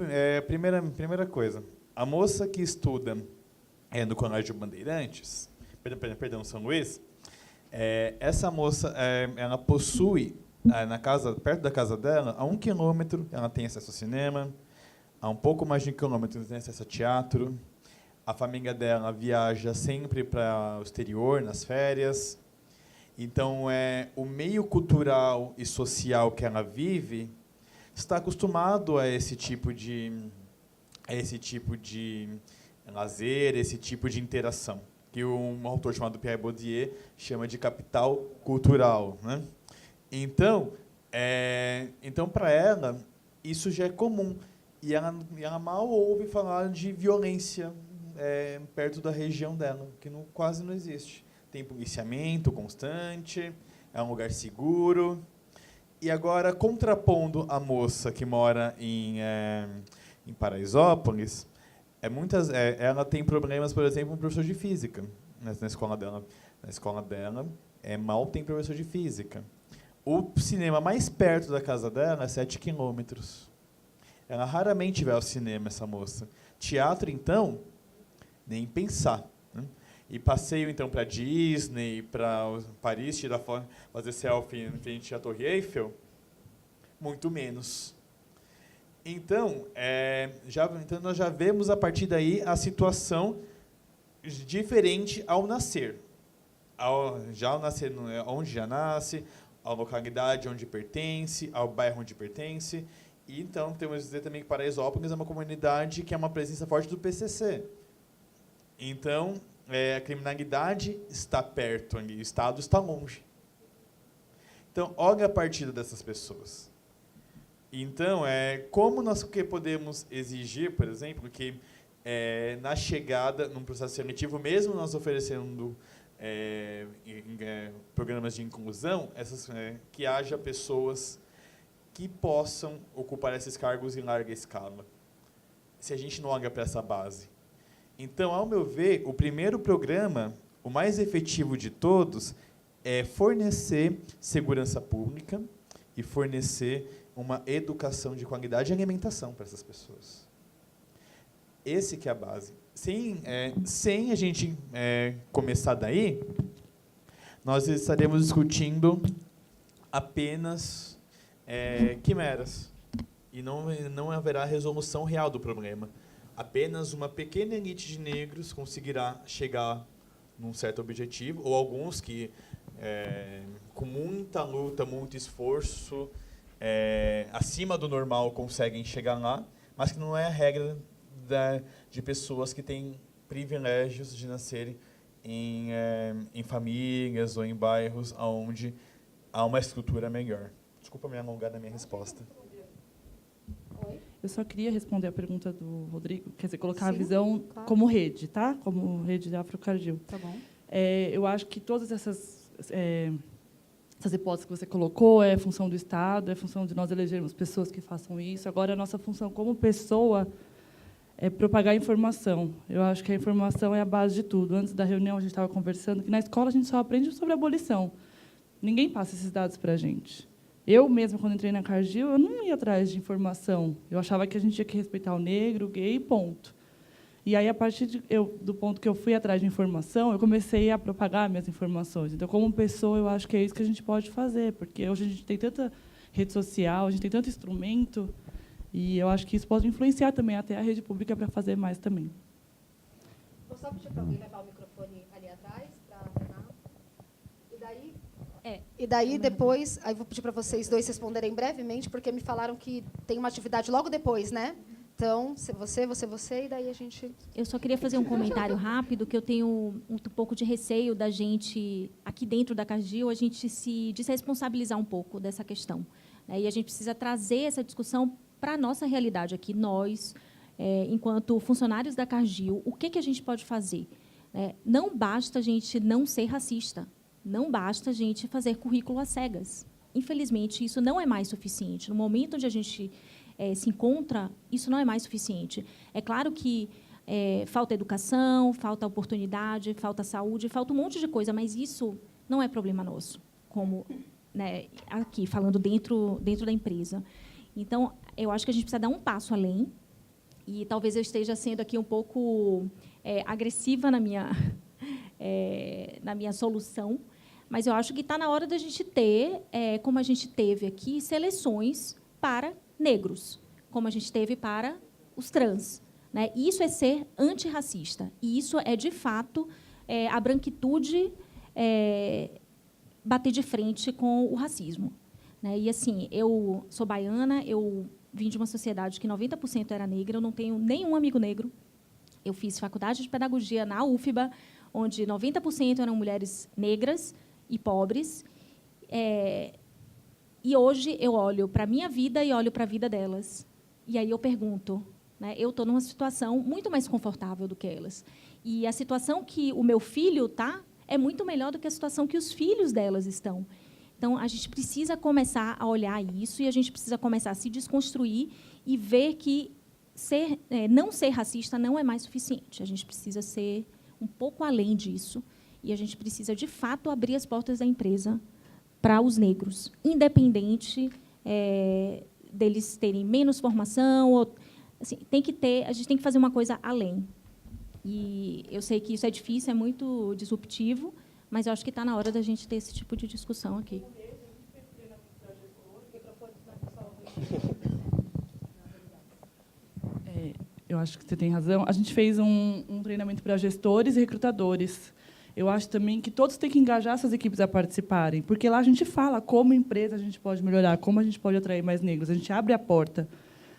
S15: primeira coisa, a moça que estuda no Colégio Bandeirantes, perdão, São Luís, essa moça, ela possui, perto da casa dela, a 1 quilômetro, ela tem acesso ao cinema, a um pouco mais de 1 quilômetro, tem acesso a teatro. A família dela viaja sempre para o exterior, nas férias. Então, o meio cultural e social que ela vive está acostumado a esse tipo de lazer, esse tipo de interação, que um autor chamado Pierre Bourdieu chama de capital cultural, né? Então, para ela, isso já é comum. E ela mal ouve falar de violência perto da região dela, que quase não existe. Tem policiamento constante, é um lugar seguro. E agora, contrapondo a moça que mora em Paraisópolis, ela tem problemas, por exemplo, com o professor de física. Na escola dela, mal tem professor de física. O cinema mais perto da casa dela é 7 quilômetros. Ela raramente vai ao cinema, essa moça. Teatro, então, nem pensar. Né? E passeio, então, para Disney, para Paris, fazer selfie em frente à Torre Eiffel, muito menos. Então, nós já vemos, a partir daí, a situação diferente ao nascer. Ao nascer, onde já nasce, a localidade onde pertence, ao bairro onde pertence. E, então, temos que dizer também que Paraisópolis é uma comunidade que é uma presença forte do PCC. Então, a criminalidade está perto, o Estado está longe. Então, olha a partida dessas pessoas. Então, como nós podemos exigir, por exemplo, que na chegada, num processo seletivo, mesmo nós oferecendo programas de inclusão, que haja pessoas que possam ocupar esses cargos em larga escala, se a gente não olha para essa base. Então, ao meu ver, o primeiro programa, o mais efetivo de todos, é fornecer segurança pública e fornecer uma educação de qualidade e alimentação para essas pessoas. Esse que é a base. Sem a gente começar daí, nós estaremos discutindo apenas quimeras. E não haverá resolução real do problema. Apenas uma pequena elite de negros conseguirá chegar num certo objetivo, ou alguns que, com muita luta, muito esforço, acima do normal, conseguem chegar lá, mas que não é a regra de pessoas que têm privilégios de nascerem em famílias ou em bairros onde há uma estrutura melhor. Desculpa me alongar na minha resposta.
S1: Eu só queria responder a pergunta do Rodrigo, quer dizer, colocar a
S5: Sim,
S1: visão
S5: claro.
S1: como rede, tá? Como rede de Afrocardil.
S5: Tá bom.
S1: Eu acho que todas essas hipóteses que você colocou é função do Estado, é função de nós elegermos pessoas que façam isso. Agora, a nossa função como pessoa é propagar a informação. Eu acho que a informação é a base de tudo. Antes da reunião, a gente estava conversando que na escola a gente só aprende sobre abolição. Ninguém passa esses dados para a gente. Eu mesma, quando entrei na Cardil, eu não ia atrás de informação. Eu achava que a gente tinha que respeitar o negro, o gay, ponto. E aí, a partir do ponto que eu fui atrás de informação, eu comecei a propagar minhas informações. Então, como pessoa, eu acho que é isso que a gente pode fazer, porque hoje a gente tem tanta rede social, a gente tem tanto instrumento, e eu acho que isso pode influenciar também até a rede pública para fazer mais também.
S5: Vou só pedir para alguém levar o microfone ali atrás, para treinar. E daí, depois, aí vou pedir para vocês dois responderem brevemente, porque me falaram que tem uma atividade logo depois, né? Então, você, e daí a gente...
S16: Eu só queria fazer um comentário rápido, que eu tenho um pouco de receio da gente, aqui dentro da Cardil, a gente se desresponsabilizar um pouco dessa questão. E a gente precisa trazer essa discussão para a nossa realidade aqui. Nós, enquanto funcionários da Cardil, o que a gente pode fazer? Não basta a gente não ser racista. Não basta a gente fazer currículo às cegas. infelizmente, isso não é mais suficiente. No momento onde a gente se encontra, isso não é mais suficiente. É claro que falta educação, falta oportunidade, falta saúde, falta um monte de coisa, mas isso não é problema nosso, como, né, aqui, falando dentro da empresa. Então, eu acho que a gente precisa dar um passo além, e talvez eu esteja sendo aqui um pouco agressiva na minha solução, mas eu acho que está na hora da gente ter, como a gente teve aqui, seleções para negros, como a gente teve para os trans. Né? Isso é ser antirracista. E isso é, de fato, a branquitude bater de frente com o racismo. Né? E, assim, eu sou baiana, eu vim de uma sociedade que 90% era negra, eu não tenho nenhum amigo negro. Eu fiz faculdade de pedagogia na UFBA, onde 90% eram mulheres negras e pobres. E hoje eu olho para a minha vida e olho para a vida delas. E aí eu pergunto, né, eu estou numa situação muito mais confortável do que elas. E a situação que o meu filho está é muito melhor do que a situação que os filhos delas estão. Então, a gente precisa começar a olhar isso e a gente precisa começar a se desconstruir e ver que não ser racista não é mais suficiente. A gente precisa ser um pouco além disso e a gente precisa, de fato, abrir as portas da empresa para os negros, independente deles terem menos formação. Ou, assim, a gente tem que fazer uma coisa além. E eu sei que isso é difícil, é muito disruptivo, mas eu acho que está na hora da gente ter esse tipo de discussão aqui.
S1: Eu acho que você tem razão. A gente fez um treinamento para gestores e recrutadores. Eu acho também que todos têm que engajar essas equipes a participarem, porque lá a gente fala como empresa a gente pode melhorar, como a gente pode atrair mais negros. A gente abre a porta.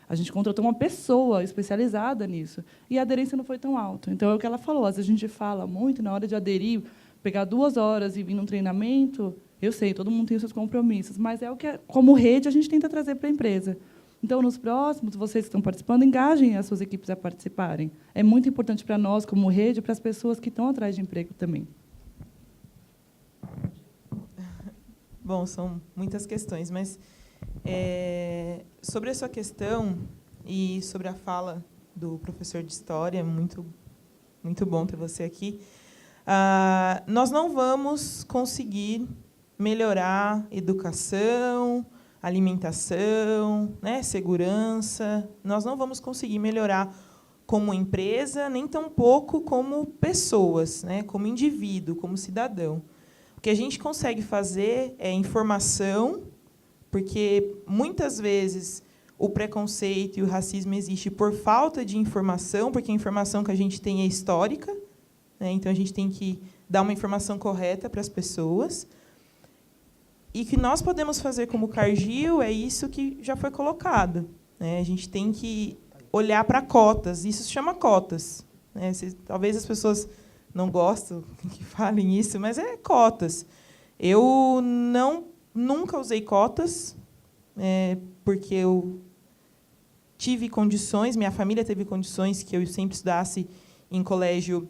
S1: A gente contratou uma pessoa especializada nisso. E a aderência não foi tão alta. Então, é o que ela falou. Às vezes, a gente fala muito, na hora de aderir, pegar 2 horas e vir num treinamento, eu sei, todo mundo tem os seus compromissos, mas é o que, como rede, a gente tenta trazer para a empresa. Então, nos próximos, vocês que estão participando, engajem as suas equipes a participarem. É muito importante para nós, como rede, e para as pessoas que estão atrás de emprego também.
S6: Bom, são muitas questões, mas sobre a sua questão e sobre a fala do professor de História, muito bom ter você aqui, nós não vamos conseguir melhorar educação, alimentação, né, segurança. Nós não vamos conseguir melhorar como empresa, nem tampouco como pessoas, né, como indivíduo, como cidadão. O que a gente consegue fazer é informação, porque muitas vezes o preconceito e o racismo existe por falta de informação, porque a informação que a gente tem é histórica, né, então a gente tem que dar uma informação correta para as pessoas. E o que nós podemos fazer como Cargill é isso que já foi colocado. Né? A gente tem que olhar para cotas. Isso se chama cotas. Né? Talvez as pessoas não gostem que falem isso, mas é cotas. Eu nunca usei cotas, porque eu tive condições, minha família teve condições que eu sempre estudasse em colégio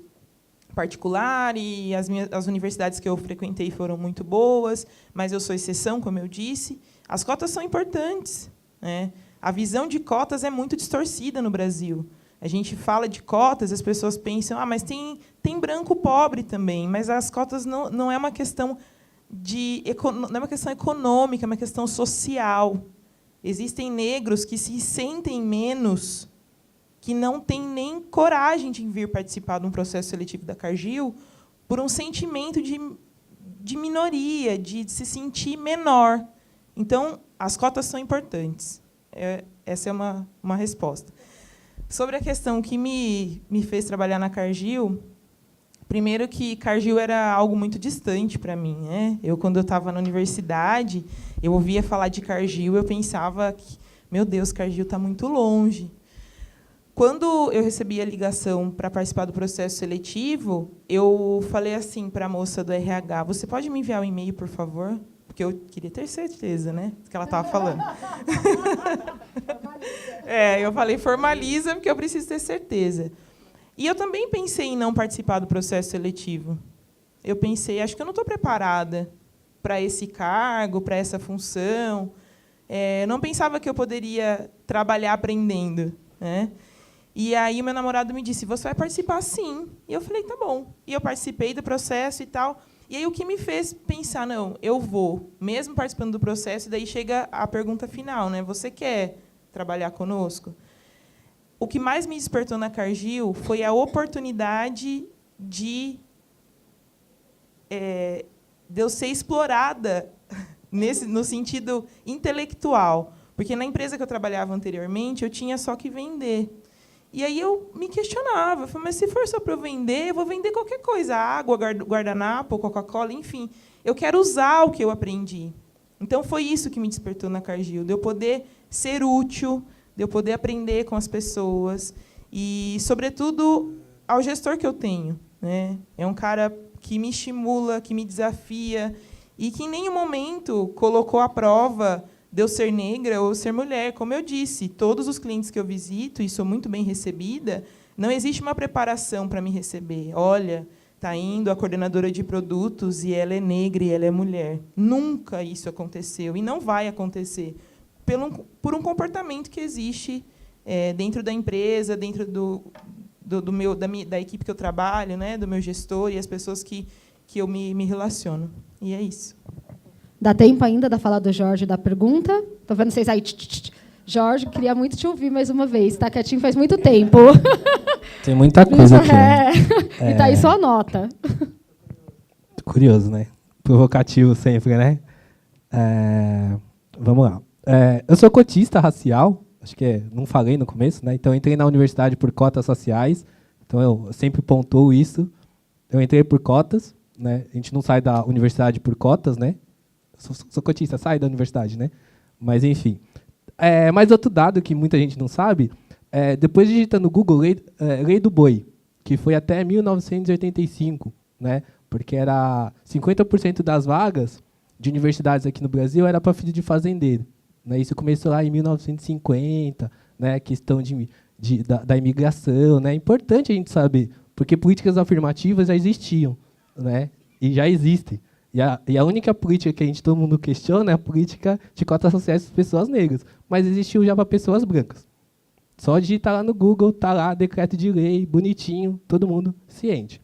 S6: particular, e as universidades que eu frequentei foram muito boas, mas eu sou exceção, como eu disse. As cotas são importantes. Né? A visão de cotas é muito distorcida no Brasil. A gente fala de cotas, as pessoas pensam, mas tem branco pobre também, mas as cotas não é uma questão não é uma questão econômica, é uma questão social. Existem negros que se sentem menos, que não têm nem coragem de vir participar de um processo seletivo da Cargill por um sentimento de minoria, de se sentir menor. Então, as cotas são importantes. Essa é uma resposta. Sobre a questão que me fez trabalhar na Cargill, primeiro que Cargill era algo muito distante para mim. Né? Quando eu estava na universidade, eu ouvia falar de Cargill, eu pensava que, meu Deus, Cargill está muito longe. Quando eu recebi a ligação para participar do processo seletivo, eu falei assim para a moça do RH, você pode me enviar um e-mail, por favor? Porque eu queria ter certeza, né, do que ela estava falando. Eu falei, formaliza, porque eu preciso ter certeza. E eu também pensei em não participar do processo seletivo. Eu pensei, acho que eu não estou preparada. para esse cargo, para essa função. Não pensava que eu poderia trabalhar aprendendo, né? E aí o meu namorado me disse, você vai participar sim. E eu falei, tá bom. E eu participei do processo e tal. E aí o que me fez pensar, não, eu vou, mesmo participando do processo, e daí chega a pergunta final, né? Você quer trabalhar conosco? O que mais me despertou na Cargill foi a oportunidade de eu ser explorada no sentido intelectual. Porque na empresa que eu trabalhava anteriormente, eu tinha só que vender. E aí eu me questionava, falei, mas se for só para eu vender, eu vou vender qualquer coisa, água, guardanapo, Coca-Cola, enfim. Eu quero usar o que eu aprendi. Então, foi isso que me despertou na Cargill, de eu poder ser útil, de eu poder aprender com as pessoas e, sobretudo, ao gestor que eu tenho, né? É um cara que me estimula, que me desafia e que, em nenhum momento, colocou à prova de eu ser negra ou ser mulher. Como eu disse, todos os clientes que eu visito, e sou muito bem recebida, não existe uma preparação para me receber. Olha, está indo a coordenadora de produtos e ela é negra e ela é mulher. Nunca isso aconteceu e não vai acontecer por um comportamento que existe dentro da empresa, dentro da equipe que eu trabalho, né, do meu gestor e as pessoas que eu me relaciono. E é isso.
S5: Dá tempo ainda da fala do Jorge da pergunta? Estou vendo vocês aí. Jorge, queria muito te ouvir mais uma vez. Está quietinho faz muito tempo.
S7: Tem muita coisa aqui.
S5: E está aí sua nota.
S7: Curioso, né? Provocativo sempre, né? Vamos lá. Eu sou cotista racial, acho que não falei no começo, né? Então, eu entrei na universidade por cotas raciais. Então, eu sempre pontuo isso. Eu entrei por cotas, né? A gente não sai da universidade por cotas, né? Sou cotista, sai da universidade, né? Mas, enfim. Mas outro dado que muita gente não sabe, depois de digitar no Google Lei do Boi, que foi até 1985, né? Porque era 50% das vagas de universidades aqui no Brasil era para filho de fazendeiro. Né? Isso começou lá em 1950, né? Questão da imigração. Né? É importante a gente saber, porque políticas afirmativas já existiam, né? E já existem. E a única política que todo mundo questiona é a política de cotas sociais para pessoas negras. Mas existiu já para pessoas brancas. Só digitar lá no Google, está lá, decreto de lei, bonitinho, todo mundo ciente.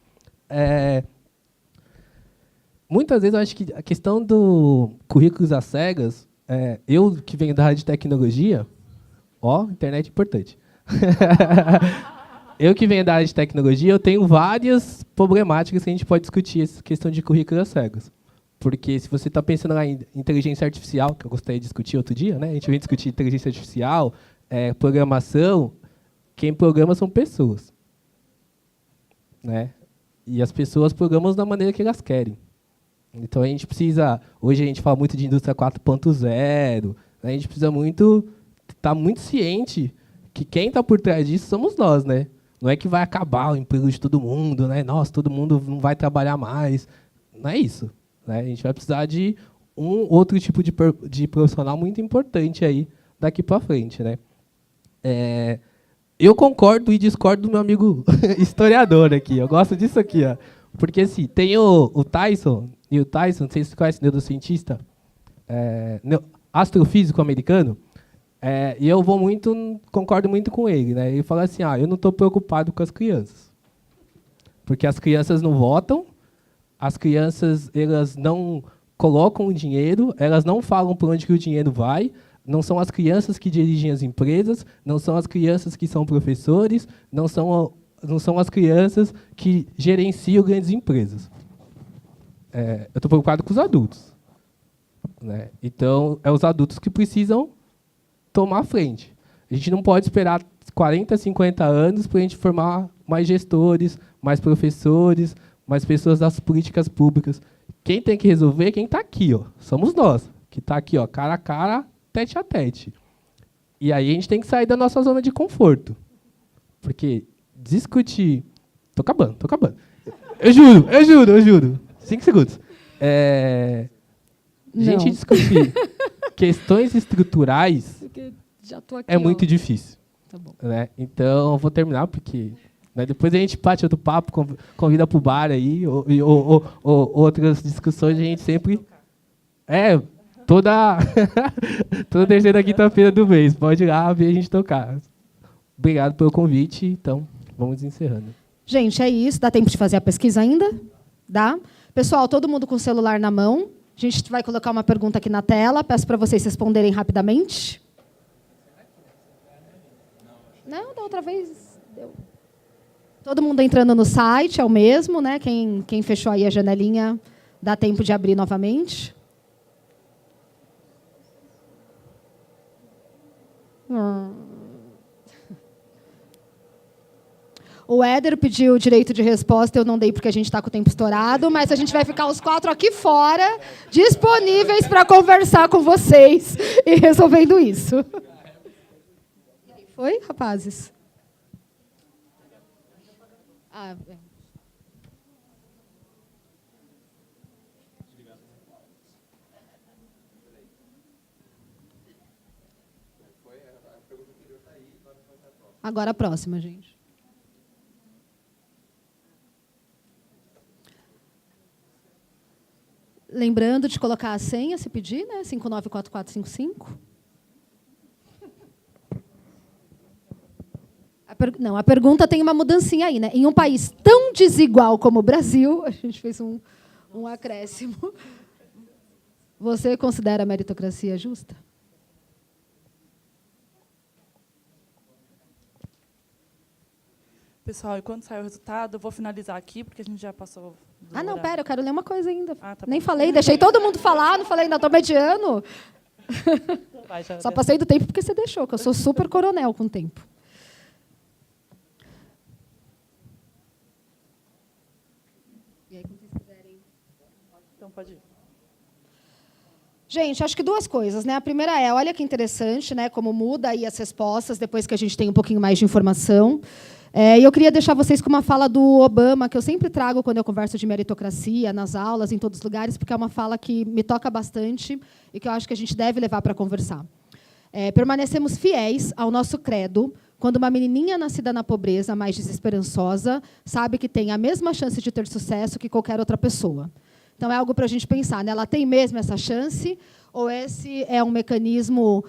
S7: Muitas vezes eu acho que a questão do currículos às cegas, eu que venho da área de tecnologia, internet é importante. Eu que venho da área de tecnologia, eu tenho várias problemáticas que a gente pode discutir essa questão de currículos às cegas. Porque se você está pensando lá em inteligência artificial, que eu gostaria de discutir outro dia, né? A gente vem discutir inteligência artificial, programação, quem programa são pessoas. Né? E as pessoas programam da maneira que elas querem. Então, a gente precisa... Hoje a gente fala muito de indústria 4.0, né? A gente precisa estar muito ciente que quem está por trás disso somos nós, né? Não é que vai acabar o emprego de todo mundo, né? Nossa, todo mundo não vai trabalhar mais. Não é isso. Né? A gente vai precisar de um outro tipo de profissional muito importante aí daqui para frente, né? Eu concordo e discordo do meu amigo historiador aqui. Eu gosto disso aqui, ó. Porque assim, tem o Tyson, e o Tyson, não sei se você conhece, neurocientista, astrofísico americano, e eu concordo muito com ele, né? Ele fala assim, eu não estou preocupado com as crianças, porque as crianças não votam, as crianças elas não colocam o dinheiro, elas não falam para onde que o dinheiro vai, não são as crianças que dirigem as empresas, não são as crianças que são professores, não são as crianças que gerenciam grandes empresas. Eu estou preocupado com os adultos. Né? Então, os adultos que precisam tomar a frente. A gente não pode esperar 40, 50 anos para a gente formar mais gestores, mais professores, mais pessoas das políticas públicas. Quem tem que resolver é quem está aqui. Somos nós, que está aqui, cara a cara, tete a tete. E aí a gente tem que sair da nossa zona de conforto. Porque discutir... Tô acabando. Eu juro. 5 segundos. Gente, discutir questões estruturais
S5: já tô aqui,
S7: é muito difícil.
S5: Tá bom.
S7: Né? Então, eu vou terminar, porque depois a gente bate outro papo, convida para o bar aí, ou outras discussões, a gente sempre Toda terceira quinta-feira do mês. Pode ir lá ver a gente tocar. Obrigado pelo convite. Então, vamos encerrando.
S5: Gente, é isso. Dá tempo de fazer a pesquisa ainda? Dá? Pessoal, todo mundo com o celular na mão. A gente vai colocar uma pergunta aqui na tela. Peço para vocês responderem rapidamente. Não, da outra vez deu. Todo mundo entrando no site, é o mesmo, né? Quem fechou aí a janelinha, dá tempo de abrir novamente. O Éder pediu o direito de resposta, eu não dei porque a gente está com o tempo estourado, mas a gente vai ficar os 4 aqui fora, disponíveis para conversar com vocês e resolvendo isso. Foi, rapazes? Agora a próxima, gente. Lembrando de colocar a senha, se pedir, né? 594455. Não, a pergunta tem uma mudancinha aí, né? Em um país tão desigual como o Brasil, a gente fez um acréscimo. Você considera a meritocracia justa?
S1: Pessoal, e quando sair o resultado, eu vou finalizar aqui, porque a gente já passou do
S5: não,
S1: horário.
S5: pera, eu quero ler uma coisa ainda.
S1: Tá
S5: Nem
S1: bom.
S5: falei, deixei todo mundo falar, não falei, ainda estou mediando. Só passei do tempo porque você deixou, que eu sou super coronel com o tempo. E aí, quando vocês quiserem.
S1: Então, pode ir.
S5: Gente, acho que 2 coisas, né? A primeira é, olha que interessante, né? Como muda aí as respostas depois que a gente tem um pouquinho mais de informação. E eu queria deixar vocês com uma fala do Obama, que eu sempre trago quando eu converso de meritocracia, nas aulas, em todos os lugares, porque é uma fala que me toca bastante e que eu acho que a gente deve levar para conversar. Permanecemos fiéis ao nosso credo quando uma menininha nascida na pobreza, mais desesperançosa, sabe que tem a mesma chance de ter sucesso que qualquer outra pessoa. Então, é algo para a gente pensar, né? Ela tem mesmo essa chance ou esse é um mecanismo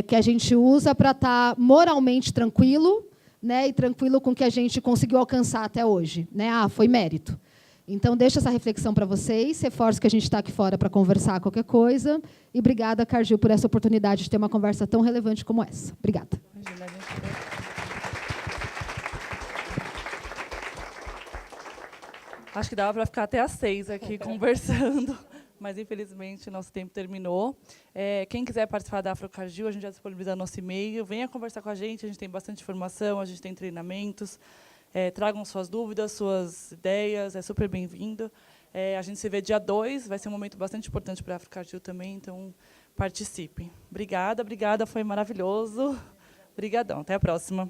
S5: que a gente usa para estar moralmente tranquilo, né, e tranquilo com o que a gente conseguiu alcançar até hoje, né? Foi mérito. Então, deixo essa reflexão para vocês, reforço que a gente está aqui fora para conversar qualquer coisa, e obrigada, Cargill, por essa oportunidade de ter uma conversa tão relevante como essa. Obrigada.
S1: Imagina, acho que dava para ficar até às 6 aqui conversando, mas, infelizmente, nosso tempo terminou. Quem quiser participar da Afrocargill, a gente já disponibiliza nosso e-mail. Venha conversar com a gente tem bastante informação, a gente tem treinamentos. Tragam suas dúvidas, suas ideias, é super bem-vindo. A gente se vê dia 2, vai ser um momento bastante importante para a Afrocargill também, então participem. Obrigada, foi maravilhoso. Obrigadão, até a próxima.